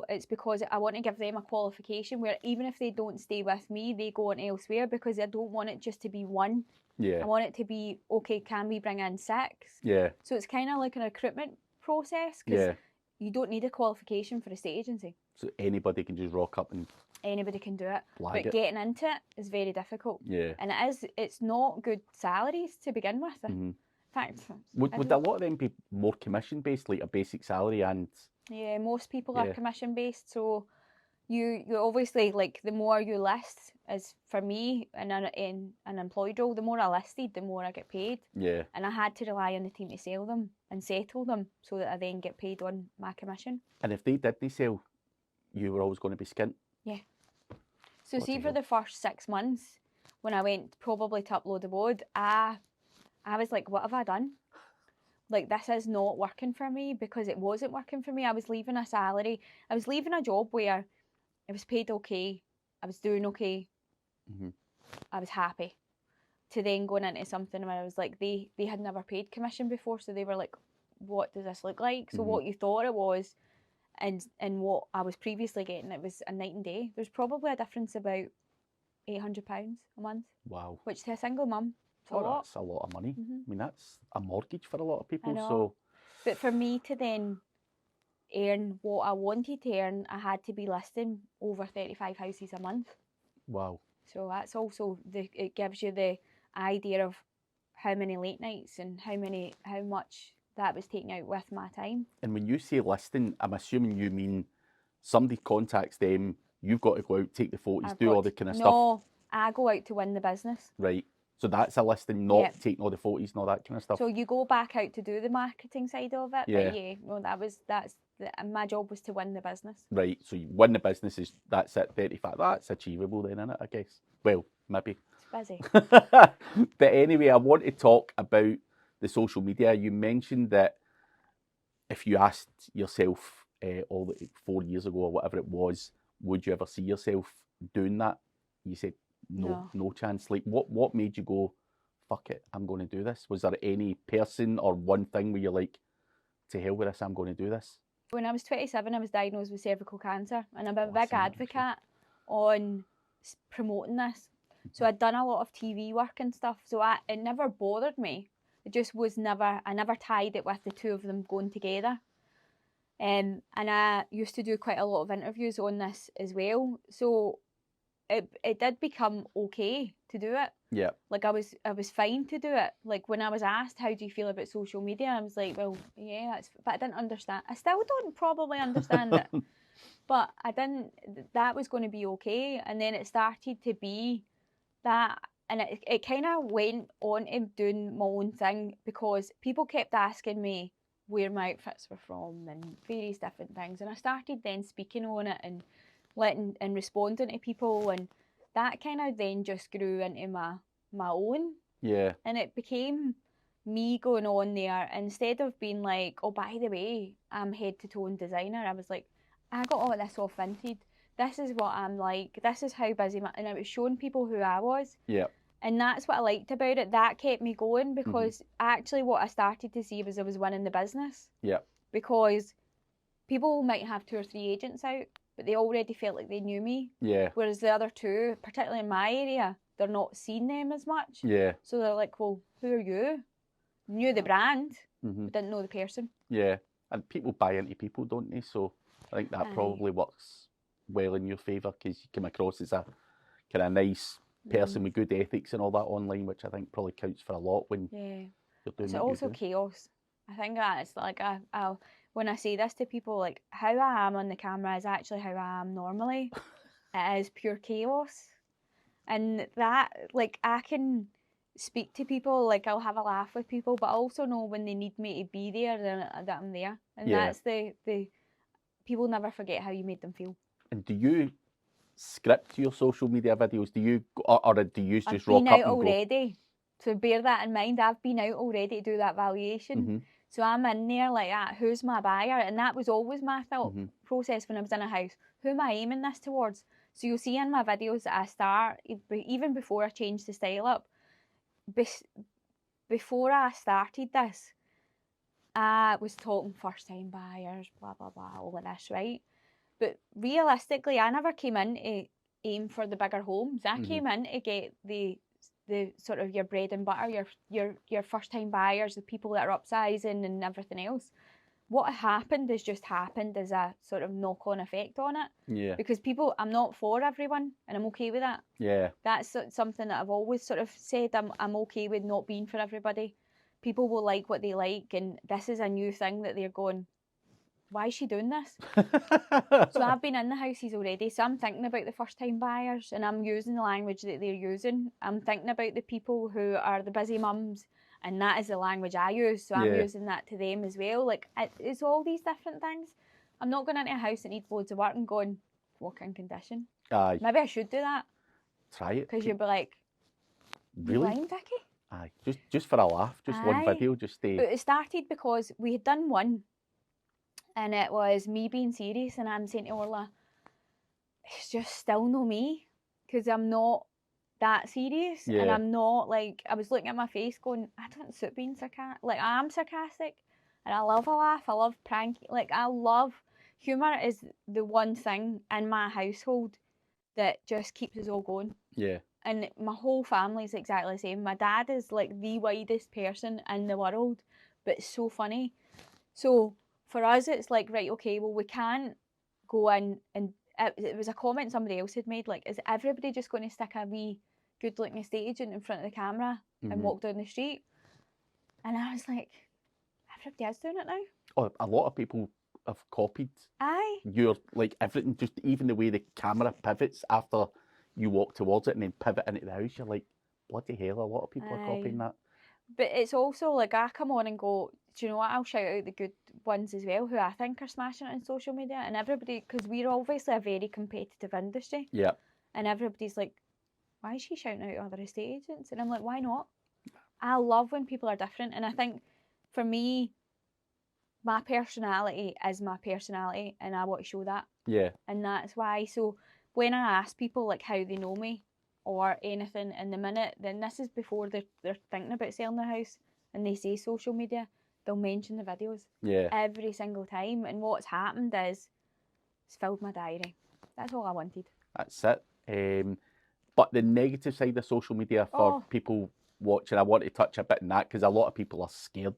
it's because I want to give them a qualification where even if they don't stay with me, they go on elsewhere, because I don't want it just to be one. Yeah. I want it to be, okay, can we bring in 6? Yeah. So it's kind of like a recruitment process, because you don't need a qualification for a estate agency. So anybody can just rock up and... Anybody can do it. But getting into it is very difficult. Yeah. And it's not good salaries to begin with. In fact... Would a lot of them be more commission-based, like a basic salary and... Yeah, most people are commission based, so you obviously, like, the more you list, as for me in an employed role, the more I listed, the more I get paid. Yeah. And I had to rely on the team to sell them and settle them so that I then get paid on my commission. And if they didn't sell, you were always going to be skint? Yeah. So see, for the first 6 months, when I went probably to upload the board, I was like, what have I done? Like, this is not working for me, because it wasn't working for me. I was leaving a salary. I was leaving a job where it was paid okay. I was doing okay. I was happy. To then going into something where I was like, they had never paid commission before, so they were like, what does this look like? So what you thought it was and what I was previously getting, it was a night and day. There's probably a difference about £800 a month. Wow. Which to a single mum, that's a lot of money. I mean, that's a mortgage for a lot of people. I know. So, but for me to then earn what I wanted to earn, I had to be listing over 35 houses a month. Wow. So that's also it gives you the idea of how many late nights and how much that was taking out with my time. And when you say listing, I'm assuming you mean somebody contacts them, you've got to go out, take the photos, do all the kind of stuff. No, I go out to win the business. Right. So that's a listing, not Yeah. taking all the photos and all that kind of stuff. So you go back out to do the marketing side of it. Yeah. But yeah, no, my job was to win the business. Right, so you win the business, that's it, 35. That's achievable then, isn't it, I guess? Well, maybe. It's busy. But anyway, I want to talk about the social media. You mentioned that if you asked yourself all 4 years ago or whatever it was, would you ever see yourself doing that? You said no chance. Like, what made you go, fuck it, I'm going to do this? Was there any person or one thing where you're like, to hell with this, I'm going to do this? When I was 27, I was diagnosed with cervical cancer, and I'm a Oh, big seen that, advocate on promoting this. So I'd done a lot of TV work and stuff, so it never bothered me. It just was never, I never tied it with the two of them going together. And I used to do quite a lot of interviews on this as well. So it did become okay to do it. Yeah. Like I was fine to do it. Like when I was asked, how do you feel about social media? I was like, well, yeah, but I didn't understand. I still don't probably understand it. But I didn't, that was going to be okay. And then it started to be that, and it kind of went on to doing my own thing, because people kept asking me where my outfits were from and various different things. And I started then speaking on it and letting and responding to people, and that kind of then just grew into my own. Yeah. And it became me going on there, instead of being like, oh, by the way, I'm head to toe designer, I was like, I got all of this off Vinted. This is what I'm like. This is how busy and I was showing people who I was. Yeah. And that's what I liked about it. That kept me going, because actually what I started to see was I was winning the business. Yeah. Because people might have 2 or 3 agents out, but they already felt like they knew me. Yeah. Whereas the other 2, particularly in my area, they're not seeing them as much. Yeah. So they're like, well, who are you? Knew the brand, but didn't know the person. Yeah. And people buy into people, don't they? So I think that probably works well in your favour, because you come across as a kind of nice person with good ethics and all that online, which I think probably counts for a lot when you're doing It's what also you do. chaos. I think that it's like when I say this to people, like how I am on the camera is actually how I am normally. It is pure chaos. And that, like, I can speak to people, like I'll have a laugh with people, but I also know when they need me to be there, that I'm there. And that's the people never forget how you made them feel. And do you script your social media videos? Do you, or do you just I've rock been up out and already. So bear that in mind. I've been out already to do that valuation. So I'm in there like that. Who's my buyer? And that was always my thought process when I was in a house. Who am I aiming this towards? So you'll see in my videos that I start, even before I change the style up, before I started this, I was talking first time buyers, blah, blah, blah, all of this, right? But realistically, I never came in to aim for the bigger homes. I came in to get the sort of your bread and butter, your first time buyers, the people that are upsizing and everything else. What happened is just happened as a sort of knock-on effect on it. Yeah. Because I'm not for everyone, and I'm okay with that. Yeah. That's something that I've always sort of said. I'm okay with not being for everybody. People will like what they like, and this is a new thing that they're going, why is she doing this? So I've been in the houses already, so I'm thinking about the first time buyers, and I'm using the language that they're using. I'm thinking about the people who are the busy mums, and that is the language I use, so I'm using that to them as well. Like, it's all these different things. I'm not going into a house that needs loads of work and going, working condition. Aye. Maybe I should do that. Try it. Because you'll be like, really? Blind, Vikki? Aye. Just for a laugh, just one video, just to... But it started because we had done one, and it was me being serious, and I'm saying to Orla, it's just still no me, because I'm not that serious, and I'm not like, I was looking at my face going, I don't suit being sarcastic. Like, I am sarcastic, and I love a laugh, I love prank, like, I love, humour is the one thing in my household that just keeps us all going. Yeah. And my whole family's exactly the same. My dad is like the widest person in the world, but so funny. So for us, it's like, right, okay, well, we can't go in and it was a comment somebody else had made, like, is everybody just going to stick a wee good looking estate agent in front of the camera and walk down the street? And I was like, everybody is doing it now. Oh, a lot of people have copied. Aye. Your, like, everything, just even the way the camera pivots after you walk towards it and then pivot into the house, you're like, bloody hell, a lot of people are copying that. But it's also like I come on and go, do you know what? I'll shout out the good ones as well, who I think are smashing it on social media, and everybody, because we're obviously a very competitive industry. Yeah. And everybody's like, why is she shouting out other estate agents? And I'm like, why not? I love when people are different, and I think for me, my personality is my personality, and I want to show that. Yeah. And that's why. So when I ask people like how they know me or anything in the minute, then this is before they're thinking about selling their house, and they say social media, they'll mention the videos. Yeah. Every single time. And what's happened is it's filled my diary. That's all I wanted. That's it. But the negative side of social media for people watching, I want to touch a bit on that, because a lot of people are scared.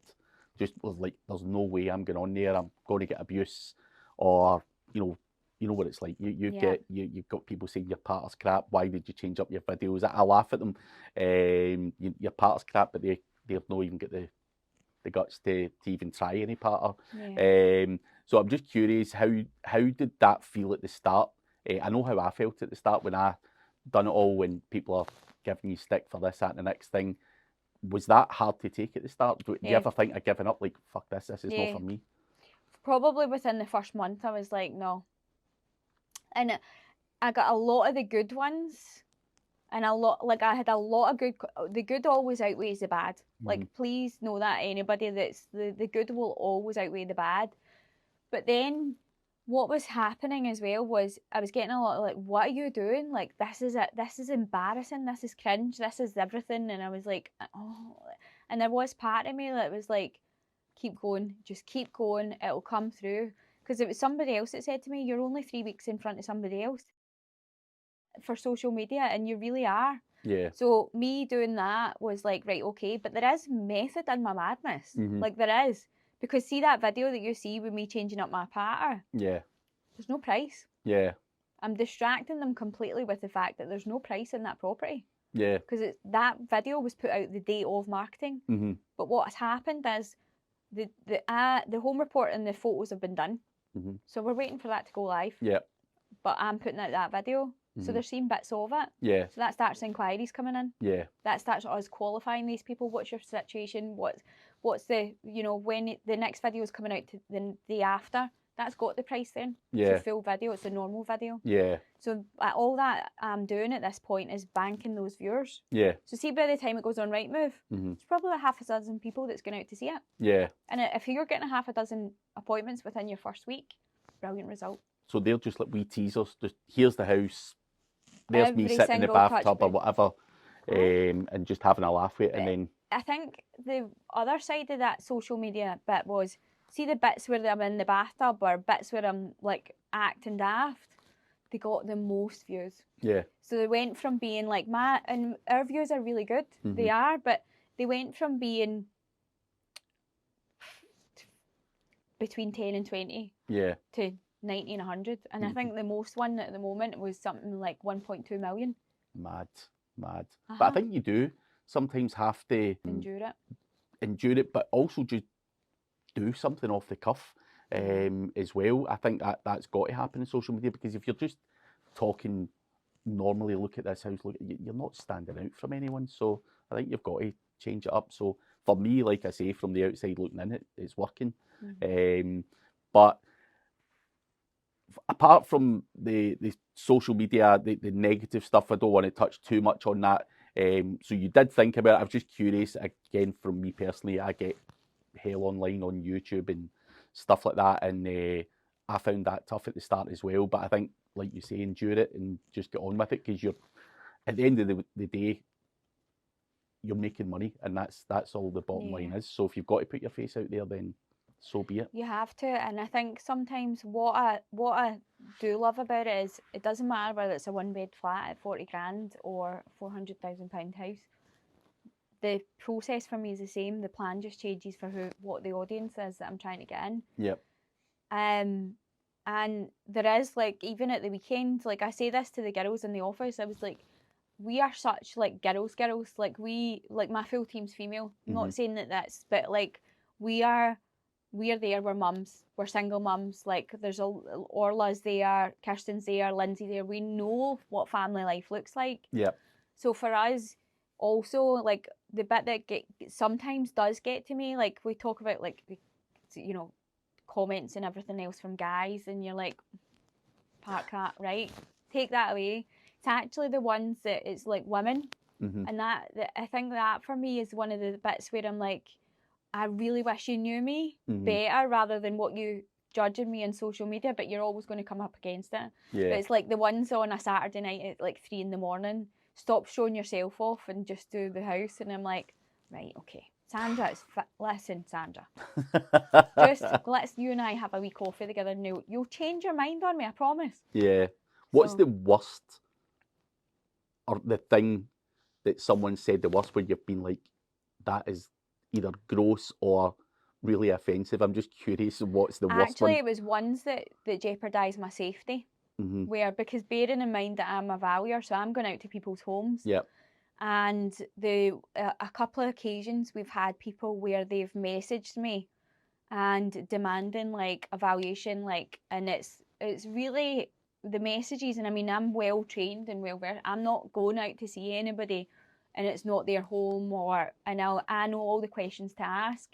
Just like, there's no way I'm going on there. I'm going to get abuse, or you know what it's like. You've got people saying your partner's crap. Why did you change up your videos? I laugh at them. Your partner's crap, but they've not even got the guts to even try any partner. So I'm just curious, how did that feel at the start? I know how I felt at the start when I done it all, when people are giving you stick for this, that, and the next thing. Was that hard to take at the start? Do you ever think of giving up, like, fuck this is not for me? Probably within the first month, I was like, no. And I got a lot of the good ones, and I had a lot of good. The good always outweighs the bad. Like, please know that, anybody, that's the good will always outweigh the bad. But then what was happening as well was I was getting a lot of like, what are you doing? Like, this is it. This is embarrassing. This is cringe. This is everything. And I was like, oh. And there was part of me that was like, keep going. Just keep going. It'll come through. Because it was somebody else that said to me, you're only 3 weeks in front of somebody else for social media, and you really are. Yeah. So me doing that was like, right, okay. But there is method in my madness. Like, there is. Because see that video that you see with me changing up my pattern? Yeah. There's no price. Yeah. I'm distracting them completely with the fact that there's no price in that property. Yeah. Because that video was put out the day of marketing. But what has happened is the home report and the photos have been done. So we're waiting for that to go live. Yeah. But I'm putting out that video. So they're seeing bits of it. Yeah. So that starts inquiries coming in. Yeah. That starts us qualifying these people. What's your situation? What's the, when the next video is coming out to the day after, that's got the price then. Yeah. It's a full video. It's a normal video. Yeah. So all that I'm doing at this point is banking those viewers. Yeah. So see, by the time it goes on Rightmove, there's probably half a dozen people that's going out to see it. Yeah. And if you're getting half a dozen appointments within your first week, brilliant result. So they're just like wee teasers. Just, here's the house. There's me sitting in the bathtub or whatever, and just having a laugh with it. And then I think the other side of that social media bit was, see the bits where I'm in the bathtub or bits where I'm like acting daft, they got the most views. Yeah. So they went from being like and our views are really good. They are, but they went from being between 10 and 20 to 90 and 100. And I think the most one at the moment was something like 1.2 million. Mad. But I think you do sometimes have to endure it, but also just do something off the cuff as well. I think that's got to happen in social media, because if you're just talking normally, look at this house, you're not standing out from anyone. So I think you've got to change it up. So for me, like I say, from the outside looking in, it's working. But apart from the social media, the negative stuff, I don't want to touch too much on that. So you did think about it. I was just curious, again, from me personally, I get hell online on YouTube and stuff like that, and I found that tough at the start as well. But I think, like you say, endure it and just get on with it, because you're, at the end of the day, you're making money, and that's all the bottom line is. So if you've got to put your face out there, then so be it. You have to. And I think sometimes what I do love about it is, it doesn't matter whether it's a one bed flat at 40 grand or a £400,000 house. The process for me is the same. The plan just changes for what the audience is that I'm trying to get in. Yep. And there is, like, even at the weekend, like, I say this to the girls in the office, I was like, we are such like girls. Like, my full team's female. I'm not saying that's, but like, we are there, we're mums, we're single mums, like, there's Orla's there, Kirsten's there, Lindsay there, we know what family life looks like. Yeah. So for us, also, like, the bit that sometimes does get to me, like, we talk about, like, you know, comments and everything else from guys, and you're like, park that, right? Take that away. It's actually the ones that it's like women. And that I think that for me is one of the bits where I'm like, I really wish you knew me better rather than what you judging me on social media, but you're always going to come up against it. Yeah. But it's like the ones on a Saturday night at like 3 a.m, stop showing yourself off and just do the house. And I'm like, right, okay. Sandra, listen, Sandra. Just let's you and I have a wee coffee together and you'll change your mind on me, I promise. Yeah. What's the worst, or the thing that someone said the worst, where you've been like, that is either gross or really offensive? I'm just curious, what's the worst one? Actually, it was ones that jeopardise my safety. Where, because bearing in mind that I'm a valuer, so I'm going out to people's homes. Yep. And a couple of occasions we've had people where they've messaged me and demanding like a valuation, like, and it's really the messages, and I mean, I'm well trained and well versed. I'm not going out to see anybody and it's not their home, or I know all the questions to ask.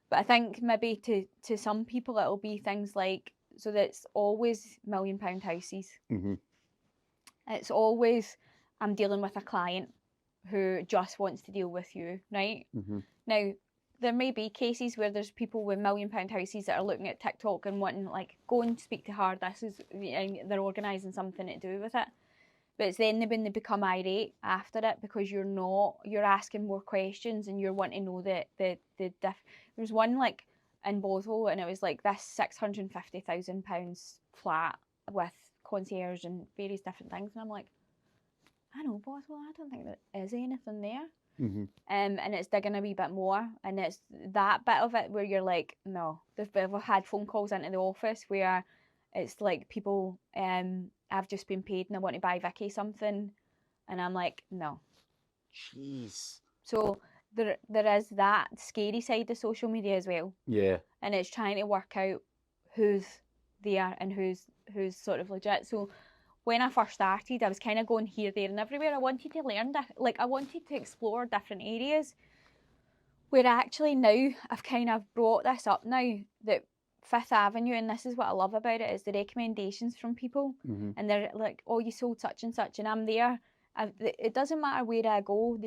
But I think maybe to some people it'll be things like, so that's always £1 million houses. It's always, I'm dealing with a client who just wants to deal with you, right? Now, there may be cases where there's people with £1 million houses that are looking at TikTok and wanting, like, go and speak to her, this is, and they're organising something to do with it. But it's then when they become irate after it, because you're asking more questions and you're wanting to know the there was one, like, in Boswell, and it was like this £650,000 flat with concierge and various different things, and I'm like, I know Boswell, I don't think there is anything there. And it's digging a wee bit more, and it's that bit of it where you're like, no. We've had phone calls into the office where it's like people, I've just been paid and I want to buy Vikki something, and I'm like, no. Jeez. So there is that scary side of social media as well. Yeah. And it's trying to work out who's there and who's sort of legit. So when I first started, I was kind of going here, there and everywhere. I wanted to learn, I wanted to explore different areas, where actually now I've kind of brought this up now, that Fifth Avenue, and this is what I love about it, is the recommendations from people. And they're like, oh, you sold such and such, and I'm there. It doesn't matter where I go,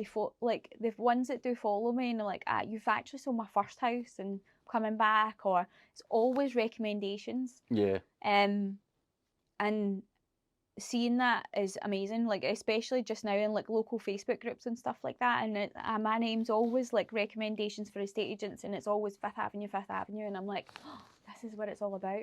like the ones that do follow me and they're like, you've actually sold my first house and coming back, or it's always recommendations. Yeah. And seeing that is amazing, like especially just now in like local Facebook groups and stuff like that, and my name's always like recommendations for estate agents, and it's always Fifth Avenue, and I'm like, oh, this is what it's all about.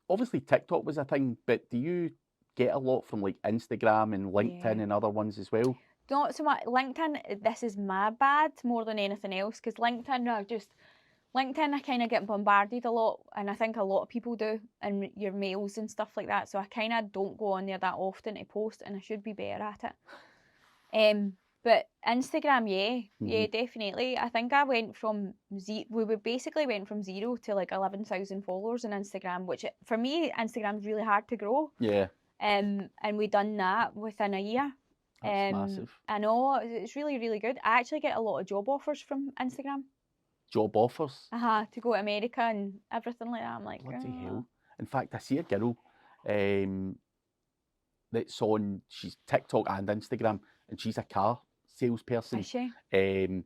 Obviously TikTok was a thing, but do you get a lot from like Instagram and LinkedIn and other ones as well? Not so much LinkedIn. This is my bad more than anything else, because LinkedIn I kind of get bombarded a lot, and I think a lot of people do, and your mails and stuff like that. So I kind of don't go on there that often to post, and I should be better at it. But Instagram, yeah, definitely. I think I went from we basically went from 0 to like 11,000 followers on Instagram, which for me, Instagram's really hard to grow. Yeah. And we done that within a year. That's massive. I know, it's really, really good. I actually get a lot of job offers from Instagram. Job offers? To go to America and everything like that. I'm like, bloody hell. In fact, I see a girl that's on, she's TikTok and Instagram, and she's a car salesperson. Is she? And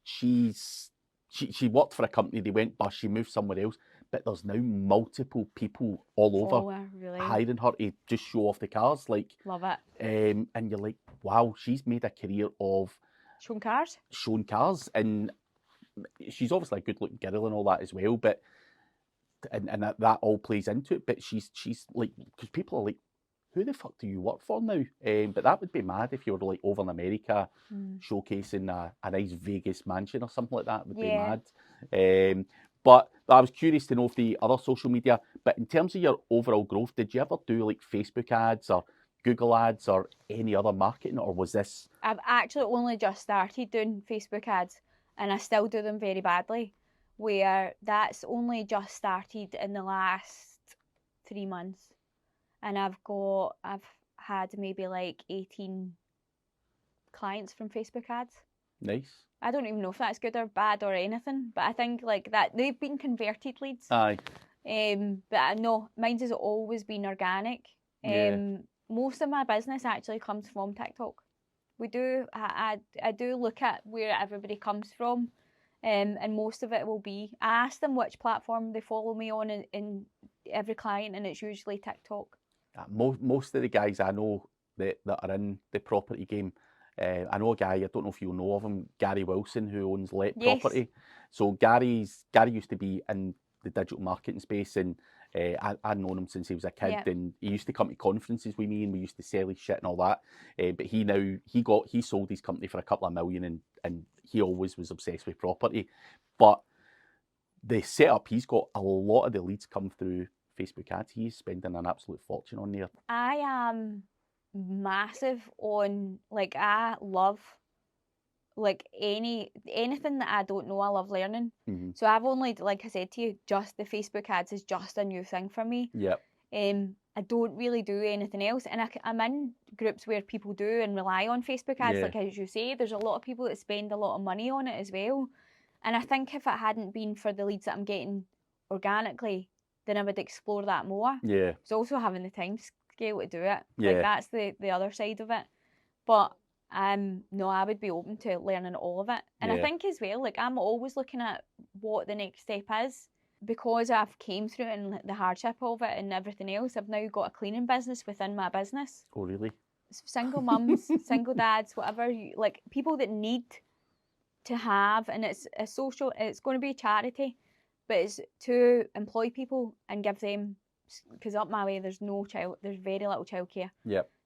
she worked for a company, they went bust, she moved somewhere else, but there's now multiple people all over really? hiring her to just show off the cars. Like, love it. And you're like, wow, she's made a career of showing cars, and she's obviously a good looking girl and all that as well, but and that all plays into it. But she's like, because people are like, who the fuck do you work for now? But that would be mad if you were like over in America showcasing a nice Vegas mansion or something like that. It would be mad. But I was curious to know if the other social media, but in terms of your overall growth, did you ever do like Facebook ads or Google ads or any other marketing, or was this? I've actually only just started doing Facebook ads, and I still do them very badly, where that's only just started in the last 3 months. And I've had maybe like 18 clients from Facebook ads. Nice. I don't even know if that's good or bad or anything, but I think like that they've been converted leads. Aye. But no, mine's has always been organic. Most of my business actually comes from TikTok. We do. I do look at where everybody comes from, and most of it will be. I ask them which platform they follow me on in every client, and it's usually TikTok. Most of the guys I know that are in the property game, I know a guy, I don't know if you know of him, Gary Wilson, who owns Let Property. So Gary used to be in the digital marketing space, and I'd known him since he was a kid, and he used to come to conferences with me, and we used to sell his shit and all that. But he sold his company for a couple of million, and he always was obsessed with property. But the setup he's got, a lot of the leads come through Facebook ads. He's spending an absolute fortune on there. I am massive on, like, I love, like, anything that I don't know, I love learning. So I've only, like I said to you, just the Facebook ads is just a new thing for me. I don't really do anything else, and I'm in groups where people do and rely on Facebook ads. Like as you say, there's a lot of people that spend a lot of money on it as well. And I think if it hadn't been for the leads that I'm getting organically, then I would explore that more. It's also having the time scale to do it. Like that's the other side of it. But no, I would be open to learning all of it. And I think as well, like I'm always looking at what the next step is. Because I've came through it and the hardship of it and everything else, I've now got a cleaning business within my business. Oh, really? Single mums, single dads, whatever, like people that need to have, and it's a social, it's going to be a charity, but it's to employ people and give them, because up my way there's very little childcare.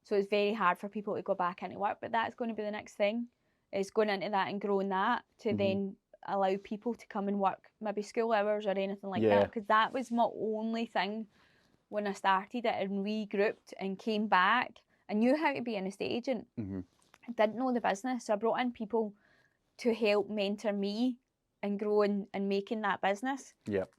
So it's very hard for people to go back into work, but that's going to be the next thing, is going into that and growing that to then allow people to come and work maybe school hours or anything like that, because that was my only thing when I started it and regrouped and came back. I knew how to be an estate agent. I didn't know the business, so I brought in people to help mentor me and grow and making that business.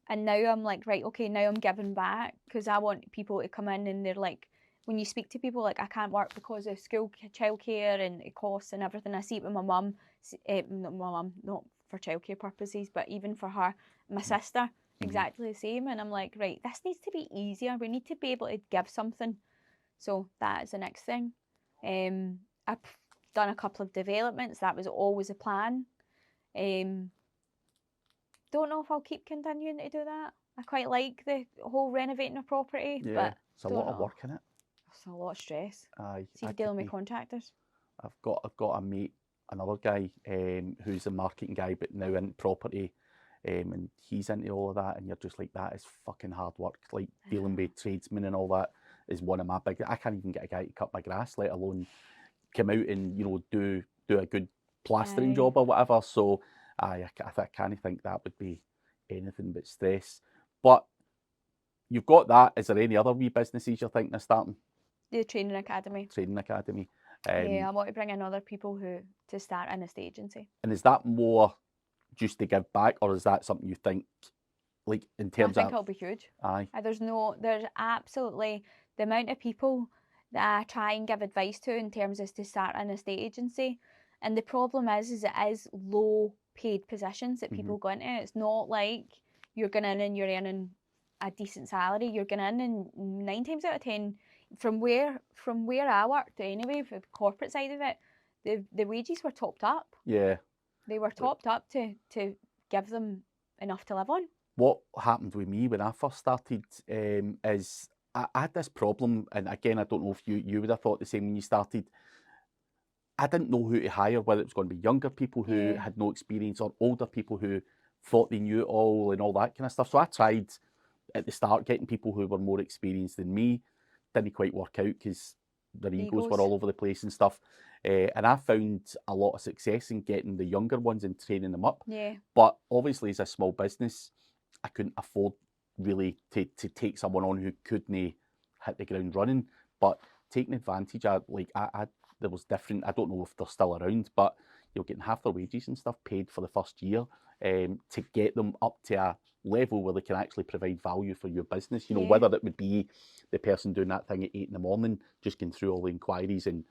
And now I'm like, right, okay, now I'm giving back, because I want people to come in and they're like, when you speak to people like, I can't work because of school, childcare and it costs and everything. I see it with my mum, not for childcare purposes, but even for her, my sister, exactly the same. And I'm like, right, this needs to be easier. We need to be able to give something. So that is the next thing. I've done a couple of developments. That was always a plan. Don't know if I'll keep continuing to do that. I quite like the whole renovating a property, but it's a lot of work in it. It's a lot of stress. Aye, see, dealing with contractors. I've got a mate, another guy who's a marketing guy, but now in property, and he's into all of that, and you're just like, that is fucking hard work. Like dealing with tradesmen and all that is one of my big. I can't even get a guy to cut my grass, let alone come out and do a good plastering job or whatever. So I kind of think that would be anything but stress. But you've got that. Is there any other wee businesses you're thinking of starting? The training academy. I want to bring in other people to start an estate agency. And is that more just to give back, or is that something you think, like in terms of? I think it'll be huge. Aye. There's absolutely the amount of people that I try and give advice to in terms of to start an estate agency, and the problem is it is low paid positions that people go into. It's not like you're going in and you're earning a decent salary. You're going in and 9 times out of 10. From where I worked anyway, for the corporate side of it, the wages were topped up. They were topped up to give them enough to live on. What happened with me when I first started is I had this problem, and again, I don't know if you would have thought the same when you started. I didn't know who to hire, whether it was going to be younger people who had no experience or older people who thought they knew it all and all that kind of stuff. So I tried at the start getting people who were more experienced than me. Didn't quite work out because their egos were all over the place and stuff. And I found a lot of success in getting the younger ones and training them up. But obviously, as a small business, I couldn't afford really to take someone on who couldn't hit the ground running. But taking advantage of, like, there was different, I don't know if they're still around, but you're getting half their wages and stuff paid for the first year to get them up to a level where they can actually provide value for your business. Whether it would be the person doing that thing at 8 in the morning, just going through all the inquiries and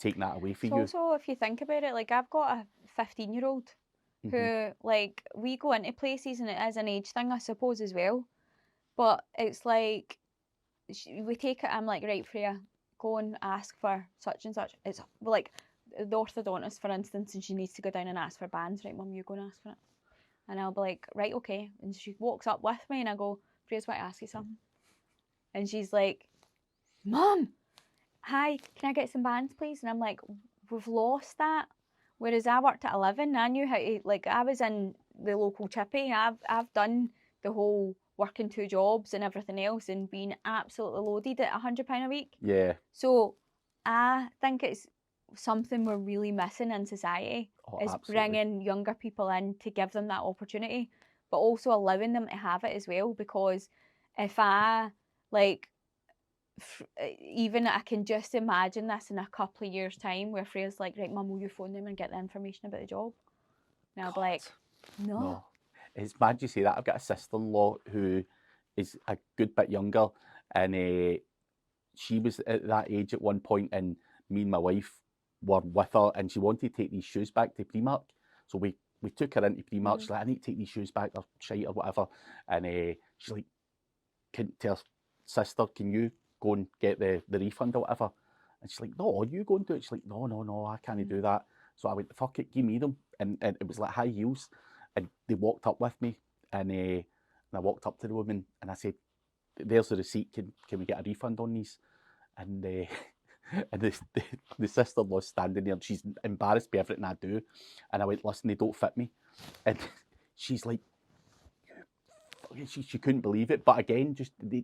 taking that away from So you. also, if you think about it, like I've got a 15-year-old who, like, we go into places and it is an age thing, I suppose, as well. But it's like, we take it, I'm like, right, Freya, go and ask for such and such. It's like the orthodontist, for instance, and she needs to go down and ask for bands. Right, Mum, you go and ask for it. And I'll be like, right, okay. And she walks up with me and I go, Freya's want to ask you something. And she's like, Mum, hi, can I get some bands, please? And I'm like, we've lost that. Whereas I worked at 11, I knew how to, like, I was in the local chippy. I've done the whole working 2 jobs and everything else and being absolutely loaded at £100 a week. Yeah. So I think it's something we're really missing in society, is absolutely. bringing younger people in to give them that opportunity, but also allowing them to have it as well. Because if I, like, even I can just imagine this in a couple of years' time where Freya's like, right, Mum, will you phone them and get the information about the job? And I'll be like, no. It's mad you say that. I've got a sister-in-law who is a good bit younger, and she was at that age at one point, and me and my wife were with her, and she wanted to take these shoes back to Primark. So we took her into Primark. She's like, I need to take these shoes back, they're shite or whatever. And she's like, tell her sister, can you go and get the refund or whatever? And she's like, no, you go and do it. She's like, no, I can't do that. So I went, fuck it, give me them. And it was like high heels. And they walked up with me, and I walked up to the woman and I said, there's the receipt, can we get a refund on these? And and the sister-in-law standing there, and she's embarrassed by everything I do. And I went, listen, they don't fit me. And she's like, she couldn't believe it. But again, just they're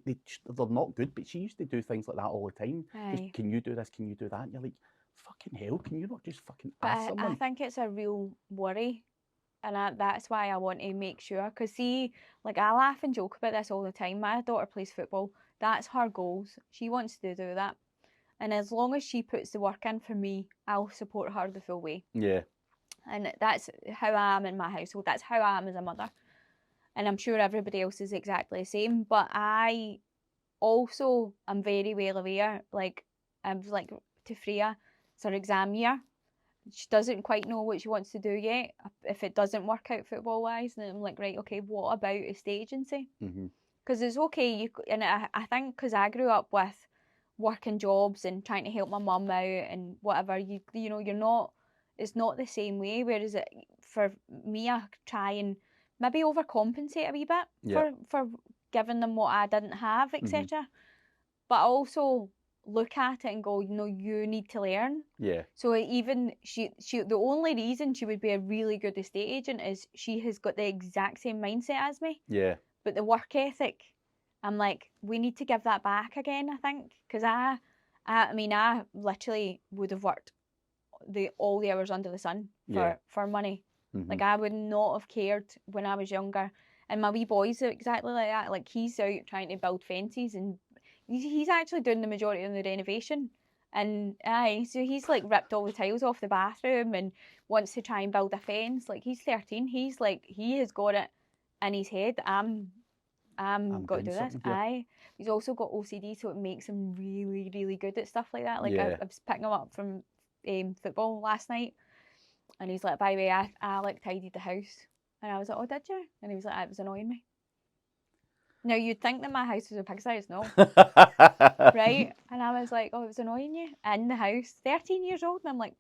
not good. But she used to do things like that all the time. Just, can you do this? Can you do that? And you're like, fucking hell, can you not just fucking ask someone? I think it's a real worry. And that's why I want to make sure. Because see, like, I laugh and joke about this all the time. My daughter plays football. That's her goals. She wants to do that. And as long as she puts the work in for me, I'll support her the full way. Yeah. And that's how I am in my household. That's how I am as a mother. And I'm sure everybody else is exactly the same. But I also am very well aware, like, I'm like to Freya, it's her exam year. She doesn't quite know what she wants to do yet. If it doesn't work out football-wise, then I'm like, right, okay, what about a state agency? Because it's okay. And I think because I grew up with working jobs and trying to help my mum out and whatever, you know, you're not, it's not the same way. Whereas for me, I try and maybe overcompensate a wee bit for giving them what I didn't have, etc. But I also look at it and go, you know, you need to learn. Yeah. So even she the only reason she would be a really good estate agent is she has got the exact same mindset as me. Yeah. But the work ethic, I'm like, we need to give that back again, I think. Because I mean, I literally would have worked all the hours under the sun for money. Like, I would not have cared when I was younger. And my wee boy's exactly like that. Like, he's out trying to build fences, and he's actually doing the majority of the renovation. And so he's like ripped all the tiles off the bathroom and wants to try and build a fence. Like, he's 13. He's like, he has got it in his head. I'm got to do this. He's also got OCD, so it makes him really, really good at stuff like that. Like, I was picking him up from football last night, and he's like, by the way, I like tidied the house. And I was like, oh, did you? And he was like, it was annoying me. Now, you'd think that my house was a pigsty, it's no. Right? And I was like, oh, it was annoying you in the house. 13 years old, and I'm like,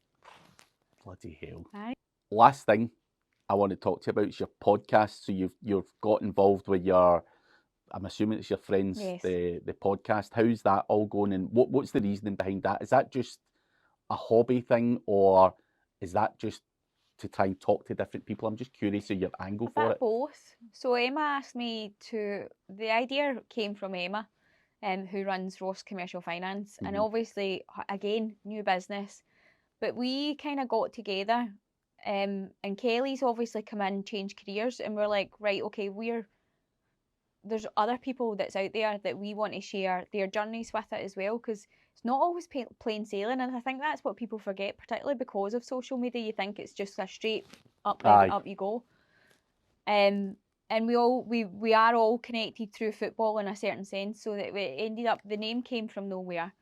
bloody hell. Last thing I want to talk to you about is your podcast. So you've got involved with I'm assuming it's your friends, the podcast. How's that all going, and what's the reasoning behind that? Is that just a hobby thing, or is that just to try and talk to different people? I'm just curious of your angle for it. Both. So Emma asked me the idea came from Emma, who runs Ross Commercial Finance. And obviously, again, new business. But we kind of got together, and Kelly's obviously come in and changed careers, and we're like, right, okay, there's other people that's out there that we want to share their journeys with it as well, because it's not always plain sailing. And I think that's what people forget, particularly because of social media. You think it's just a straight up you go. And we are all connected through football in a certain sense, so that we ended up, the name came from nowhere,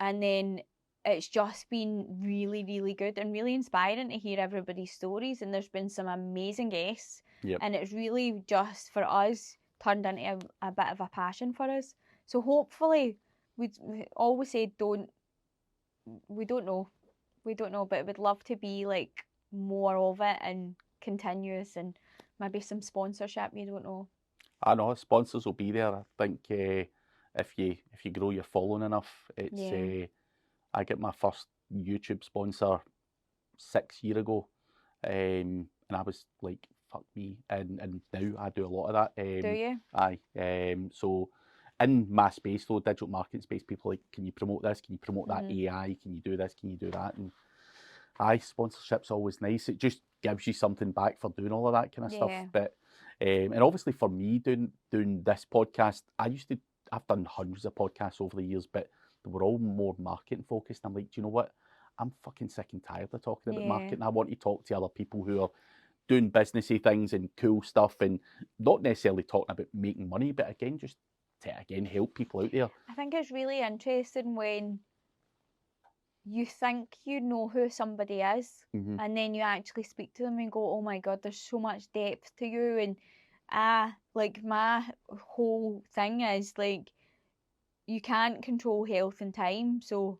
and then it's just been really, really good and really inspiring to hear everybody's stories. And there's been some amazing guests. Yep. And it's really just for us turned into a bit of a passion for us. So hopefully, we always say we don't know, but we'd love to be like more of it and continuous, and maybe some sponsorship. You don't know. I know sponsors will be there. I think if you grow your following enough, it's. I get my first YouTube sponsor 6 years ago, and I was like, fuck me, and now I do a lot of that. Do you? Aye. So in my space though, digital marketing space, people are like, can you promote this? Can you promote that AI? Can you do this? Can you do that? And aye, sponsorship's always nice. It just gives you something back for doing all of that kind of stuff. But and obviously for me doing this podcast, I've done hundreds of podcasts over the years, but they were all more marketing focused. I'm like, do you know what? I'm fucking sick and tired of talking about marketing. I want to talk to other people who are doing businessy things and cool stuff, and not necessarily talking about making money, but again, just to help people out there. I think it's really interesting when you think you know who somebody is, and then you actually speak to them and go, oh my God, there's so much depth to you. And like my whole thing is like, you can't control health and time, so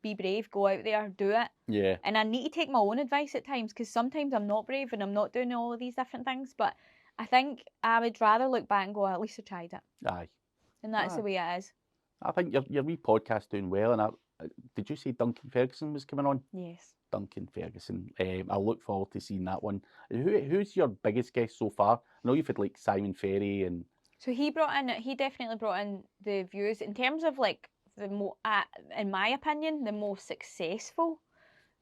be brave, go out there, do it. Yeah. And I need to take my own advice at times, because sometimes I'm not brave and I'm not doing all of these different things, but I think I would rather look back and go, at least I tried it. Aye. And that's the way it is. I think your wee podcast doing well, and did you say Duncan Ferguson was coming on? Yes. Duncan Ferguson. I look forward to seeing that one. Who's your biggest guest so far? I know you've had like Simon Ferry and. So he definitely brought in the views in terms of like in my opinion, the most successful.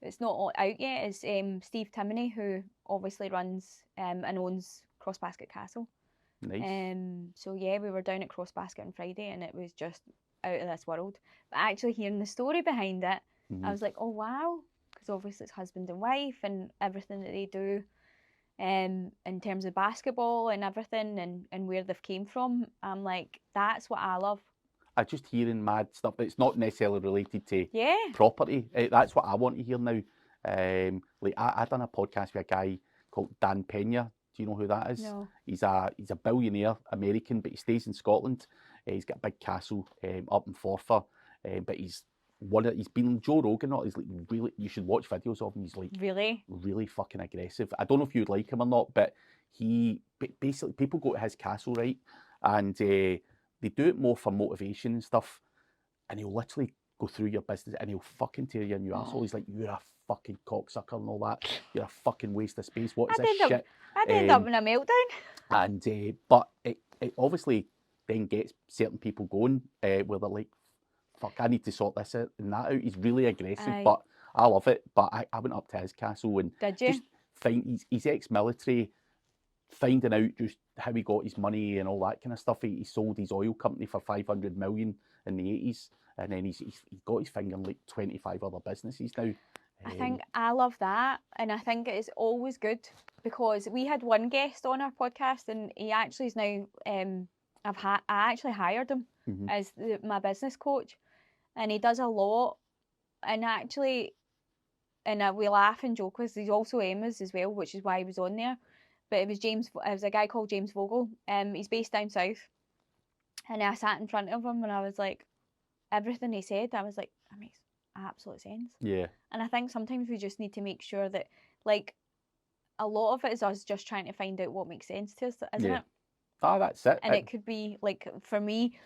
It's not out yet. Is Steve Timoney, who obviously runs and owns Crossbasket Castle. Nice. So yeah, we were down at Crossbasket on Friday, and it was just out of this world. But actually hearing the story behind it, I was like, oh wow, because obviously it's husband and wife and everything that they do, in terms of basketball and everything, and where they've came from. I'm like, that's what I love. I just hearing mad stuff that's not necessarily related to Yeah. property. That's what I want to hear now. Like I done a podcast with a guy called Dan Pena. Do you know who that is? No. He's a billionaire American, but he stays in Scotland. He's got a big castle up in Forfar, but he's been Joe Rogan. He's like really. You should watch videos of him. He's like really fucking aggressive. I don't know if you'd like him or not, but basically people go to his castle, right, and they do it more for motivation and stuff, and he'll literally go through your business and he'll fucking tear you a new asshole. He's like, you're a fucking cocksucker and all that. You're a fucking waste of space. What is this shit? I'd end up in a meltdown. And but it obviously then gets certain people going where they're like, fuck, I need to sort this out and that out. He's really aggressive, but I love it. But I went up to his castle and just he's ex-military, finding out just how he got his money and all that kind of stuff. He sold his oil company for 500 million in the 80s, and then he's got his finger in like 25 other businesses now. I think I love that, and I think it's always good, because we had one guest on our podcast, and he actually is now. I actually hired him as my business coach, and he does a lot, and actually, and we laugh and joke because he's also Emma's as well, which is why he was on there. But it was a guy called James Vogel. He's based down south, and I sat in front of him, and I was like, everything he said, I was like, that makes absolute sense. Yeah. And I think sometimes we just need to make sure that, like, a lot of it is us just trying to find out what makes sense to us, isn't it? That's it. And it could be, like, for me,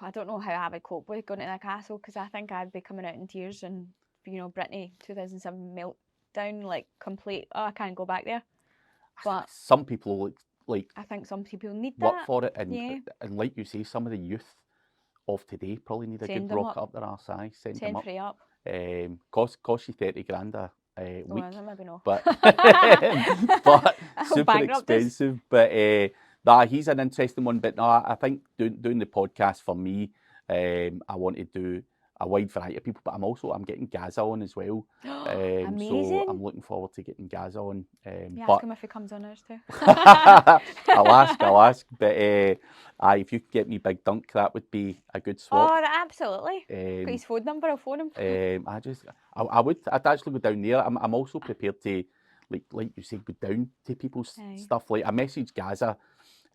I don't know how I would cope with going to the castle, because I think I'd be coming out in tears, and, Britney 2007 meltdown, like, complete, I can't go back there. But some people like I think some people need work that. for it, and like you say, some of the youth of today probably need a good rock up their arse. Send them up. Cost you 30 grand a week. Maybe not. But but super expensive. But he's an interesting one. But no, I think doing the podcast for me, I want to do a wide variety of people, but I'm getting Gaza on as well. Amazing. So I'm looking forward to getting Gaza on. You but ask him if he comes on ours too. I'll ask. But if you could get me Big Dunk, that would be a good swap. Oh, absolutely. Got his phone number, I'll phone him. I'd actually go down there. I'm also prepared to, like you said, go down to people's stuff. Like I messaged Gaza,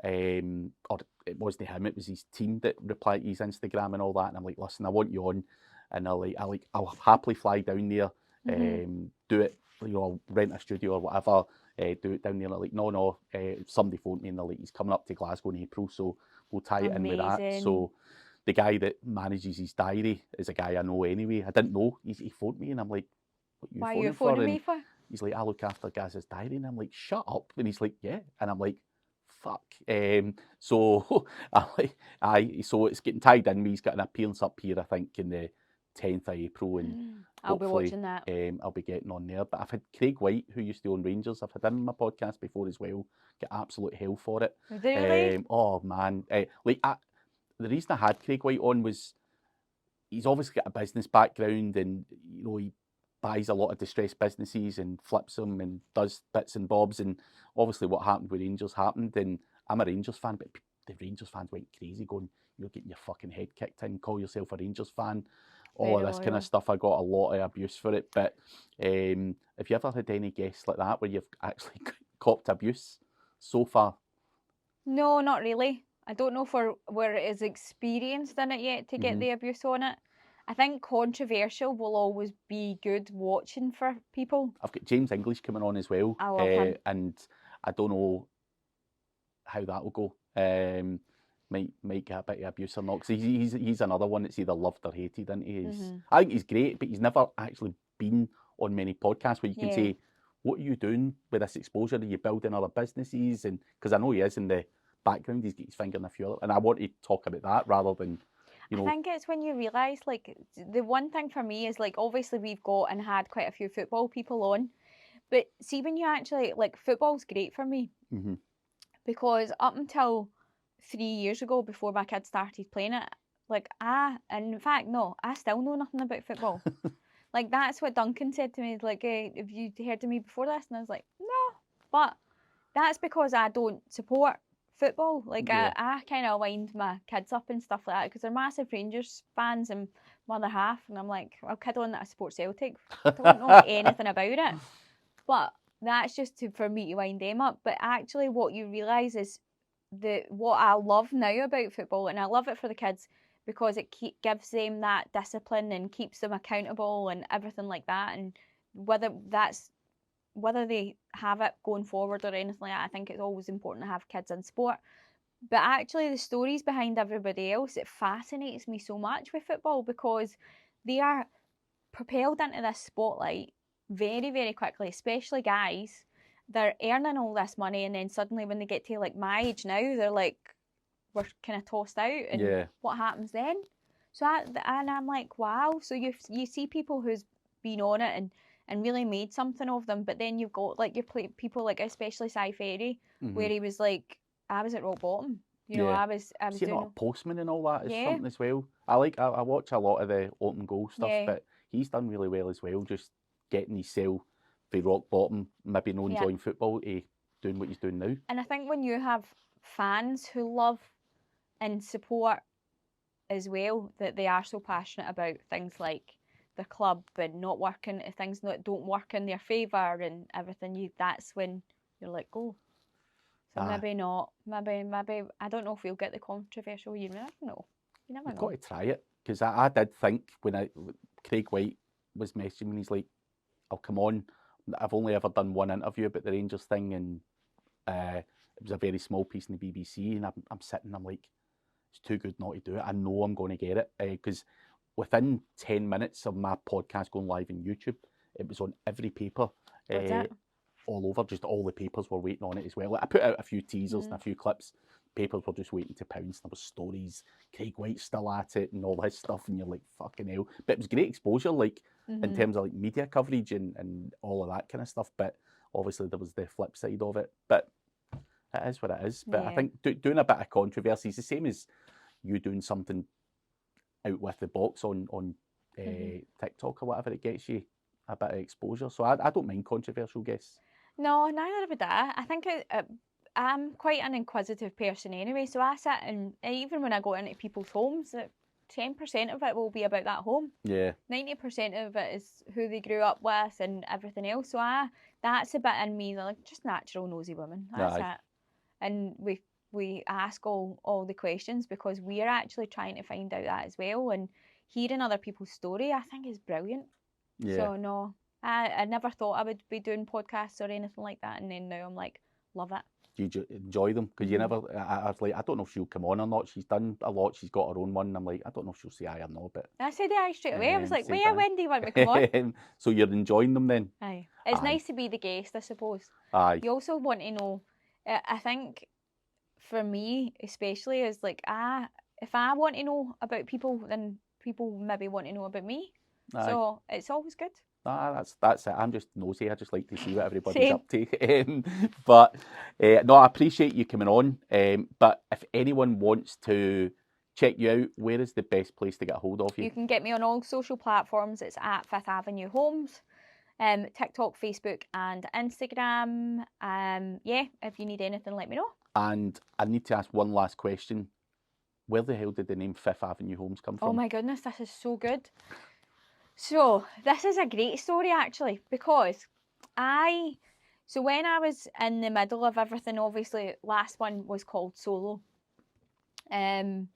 or it wasn't him, it was his team that replied to his Instagram and all that. And I'm like, listen, I want you on, and I'll happily fly down there, do it. I'll rent a studio or whatever, do it down there. And I'm like, no. Somebody phoned me and they're like, he's coming up to Glasgow in April, so we'll tie it in with that. So the guy that manages his diary is a guy I know anyway. I didn't know. He phoned me and I'm like, what are you phoning me for? He's like, I look after Gaza's diary. And I'm like, shut up. And he's like, yeah. And I'm like, fuck. So I'm like, so it's getting tied in. He's got an appearance up here, I think, in the 10th of April. And I'll be watching that. I'll be getting on there. But I've had Craig White, who used to own Rangers. I've had him on my podcast before as well. Get absolute hell for it. Really? Oh, man. The reason I had Craig White on was he's obviously got a business background, and he buys a lot of distressed businesses and flips them and does bits and bobs. And obviously what happened with Rangers happened, and I'm a Rangers fan, but the Rangers fans went crazy going, you're getting your fucking head kicked in, call yourself a Rangers fan, all of this kind of stuff. I got a lot of abuse for it. But have you ever had any guests like that where you've actually copped abuse so far? No, not really. I don't know where it is experienced in it yet to get the abuse on it. I think controversial will always be good watching for people. I've got James English coming on as well. I love him. And I don't know how that will go. Might get a bit of abuse or not. Because he's another one that's either loved or hated. And I think he's great, but he's never actually been on many podcasts where you can say, what are you doing with this exposure? Are you building other businesses? And because I know he is in the background, he's got his finger in a few other, and I want to talk about that rather than, I think it's when you realise, like, the one thing for me is, like, obviously we've got and had quite a few football people on, but see when you actually, like, football's great for me, because up until 3 years ago, before my kids started playing it, like, I still know nothing about football. Like, that's what Duncan said to me, like, have you heard of me before this? And I was like, no, but that's because I don't support football. Like, I kind of wind my kids up and stuff like that because they're massive Rangers fans and my other half, and I'm like, I'll kid on that I support Celtic. I don't know anything about it, but that's just for me to wind them up. But actually what you realise is what I love now about football, and I love it for the kids because it gives them that discipline and keeps them accountable and everything like that. And whether they have it going forward or anything like that, I think it's always important to have kids in sport. But actually the stories behind everybody else, it fascinates me so much with football because they are propelled into this spotlight very, very quickly, especially guys. They're earning all this money, and then suddenly when they get to like my age now, they're like, we're kind of tossed out, and what happens then? So I'm like, wow. So you see people who's been on it and really made something of them, but then you've got like your people like especially Cy Ferry, where he was like, I was at rock bottom. I was doing a postman and all that is something as well. I watch a lot of the open goal stuff, but he's done really well as well, just getting himself from rock bottom, maybe not enjoying football, to doing what he's doing now. And I think when you have fans who love and support as well, that they are so passionate about things like the club and not working, things that don't work in their favour and everything, that's when you're like, oh. So maybe not. Maybe I don't know if we'll get the controversial. You never know. You've got to try it, because I did think when Craig White was messaging me, he's like, I'll come on. I've only ever done one interview about the Rangers thing, and it was a very small piece in the BBC, and I'm sitting, I'm like, it's too good not to do it. I know I'm going to get it, because within 10 minutes of my podcast going live on YouTube, it was on every paper. All over, just all the papers were waiting on it as well. Like, I put out a few teasers and a few clips. Papers were just waiting to pounce. There was stories, Craig White's still at it and all this stuff, and you're like, fucking hell. But it was great exposure, like, in terms of like media coverage and all of that kind of stuff. But obviously there was the flip side of it. But it is what it is. But I think doing a bit of controversy is the same as you doing something out with the box on TikTok or whatever, it gets you a bit of exposure. So I don't mind controversial guests. No, neither would I think I'm quite an inquisitive person anyway, so I sit and even when I go into people's homes, 10% of it will be about that home. Yeah. 90% of it is who they grew up with and everything else. So that's a bit in me, like just natural nosy woman. That's it. And we ask all the questions because we are actually trying to find out that as well. And hearing other people's story, I think is brilliant. Yeah. So no, I never thought I would be doing podcasts or anything like that, and then now I'm like, love it. Do you enjoy them? Because you never, I was like, I don't know if she'll come on or not. She's done a lot. She's got her own one. I'm like, I don't know if she'll say aye or no, but I said aye straight away. I was like, say yeah, when do you want me to come on? So you're enjoying them then? Aye. It's nice to be the guest, I suppose. Aye. You also want to know, I think for me especially, is like, if I want to know about people, then people maybe want to know about me. Aye. So it's always good. That's it. I'm just nosy. I just like to see what everybody's up to. But no, I appreciate you coming on. But if anyone wants to check you out, where is the best place to get a hold of you? You can get me on all social platforms. It's at Fifth Avenue Homes, TikTok, Facebook, and Instagram. Yeah, if you need anything, let me know. And I need to ask one last question. Where the hell did the name Fifth Avenue Homes come from? Oh my goodness, this is so good. So this is a great story actually, because so when I was in the middle of everything, obviously last one was called Solo, and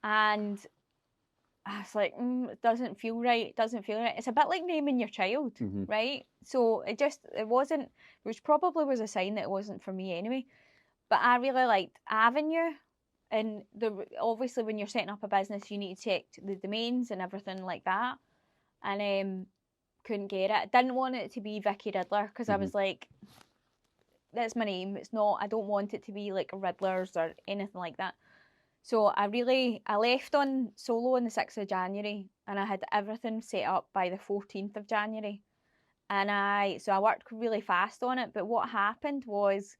I was like, it doesn't feel right. It's a bit like naming your child, right? So which probably was a sign that it wasn't for me anyway. But I really liked Avenue, and obviously when you're setting up a business, you need to check the domains and everything like that. And couldn't get it. Didn't want it to be Vikki Ridler because I was like, that's my name. It's not. I don't want it to be like Riddlers or anything like that. So I left on Solo on the 6th of January, and I had everything set up by the 14th of January. And so I worked really fast on it. But what happened was,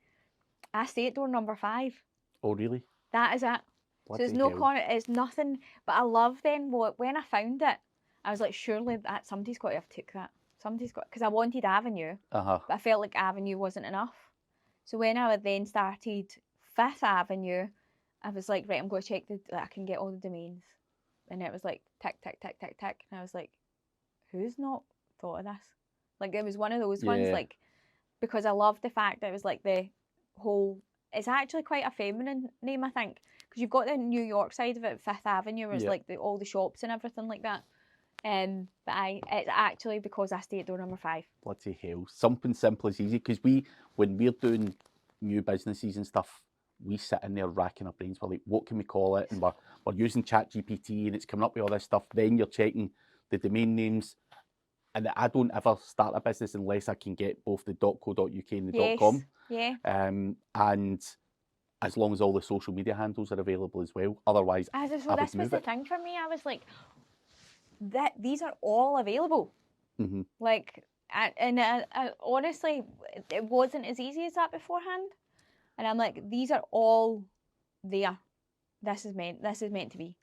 I stayed at door number 5. Oh really? That is it. So it's no corner. It's nothing. But I love then when I found it, I was like, surely that somebody's got to have took that. Because I wanted Avenue, but I felt like Avenue wasn't enough. So when I then started Fifth Avenue, I was like, right, I'm going to check that I can get all the domains. And it was like, tick, tick, tick, tick, tick. And I was like, who's not thought of this? Like, it was one of those ones, like, because I loved the fact that it was like the whole, it's actually quite a feminine name, I think. Because you've got the New York side of it, Fifth Avenue, where it's like all the shops and everything like that. But it's actually because I stay at door number 5. Bloody hell. Something simple as easy, because when we're doing new businesses and stuff, we sit in there racking our brains. We're like, what can we call it? And we're using ChatGPT and it's coming up with all this stuff. Then you're checking the domain names. And I don't ever start a business unless I can get both the .co.uk and the .com. Yeah. And as long as all the social media handles are available as well. Otherwise, this was the thing for me. I was like, these are all available. Like, and honestly, it wasn't as easy as that beforehand. And I'm like, these are all there. This is meant to be.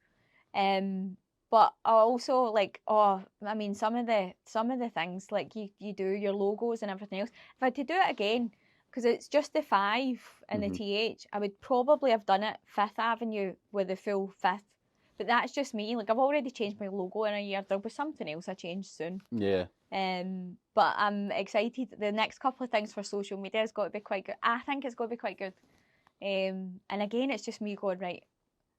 But I also like, I mean, some of the things like you do your logos and everything else. If I had to do it again, because it's just the 5 and the TH, I would probably have done it Fifth Avenue with the full 5th. But that's just me. Like, I've already changed my logo in a year. There'll be something else I change soon. Yeah. But I'm excited. The next couple of things for social media has got to be quite good. I think it's got to be quite good. And again, it's just me going, right,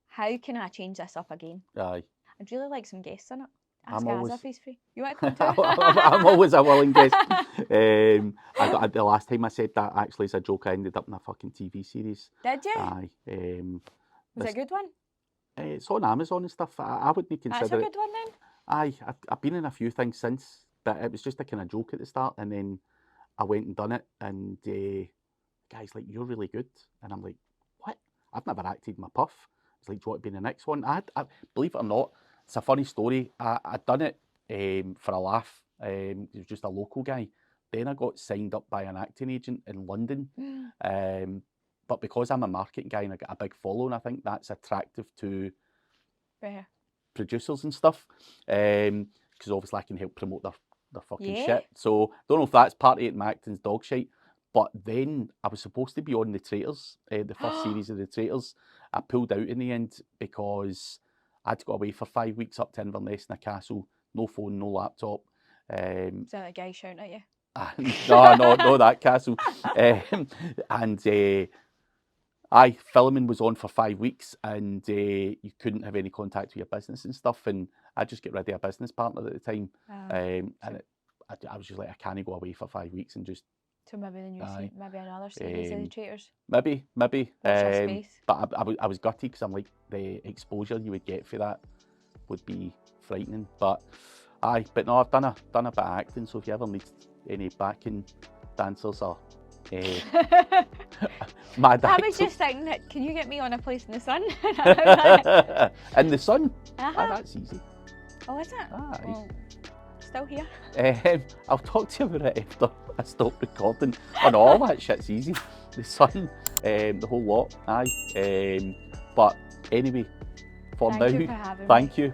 how can I change this up again? Aye. I'd really like some guests in it. Ask Gaz if he's free. You want to come too? I'm always a willing guest. The last time I said that, actually, as a joke, I ended up in a fucking TV series. Did you? Aye. Was it a good one? It's on Amazon and stuff. I wouldn't consider it. That's a good one then? Aye. I've been in a few things since, but it was just a kind of joke at the start, and then I went and done it, and the guy's like, you're really good. And I'm like, what? I've never acted my puff. It's like, do you want to be in the next one? I believe it or not, it's a funny story. I'd done it for a laugh. It was just a local guy. Then I got signed up by an acting agent in London. But because I'm a marketing guy and I got a big following, I think that's attractive to producers and stuff. because obviously I can help promote their fucking Yeah. shit. So don't know if that's part of it, my acting's dog shite. But then I was supposed to be on The Traitors, the first series of The Traitors. I pulled out in the end because I had to go away for 5 weeks up to Inverness in a castle, no phone, no laptop. Is that a guy shouting at you? No, that castle. Filming was on for 5 weeks, and you couldn't have any contact with your business and stuff. And I just get rid of a business partner at the time, and I was just like, I can't go away for 5 weeks and just. So maybe the new maybe another series of The Traitors. Maybe. Watch this space. But I was gutted because I'm like, the exposure you would get for that would be frightening. But no, I've done a bit of acting. So if you ever need any backing dancers or mad I actors. was just thinking that, can you get me on A Place in the Sun? In the sun? Uh-huh. That's easy. Oh, is it? Aye. Well, still here. I'll talk to you about it after I stop recording. Oh no, all that shit's easy. The sun, the whole lot, aye. But anyway, for Thank now, you for having me. thank you.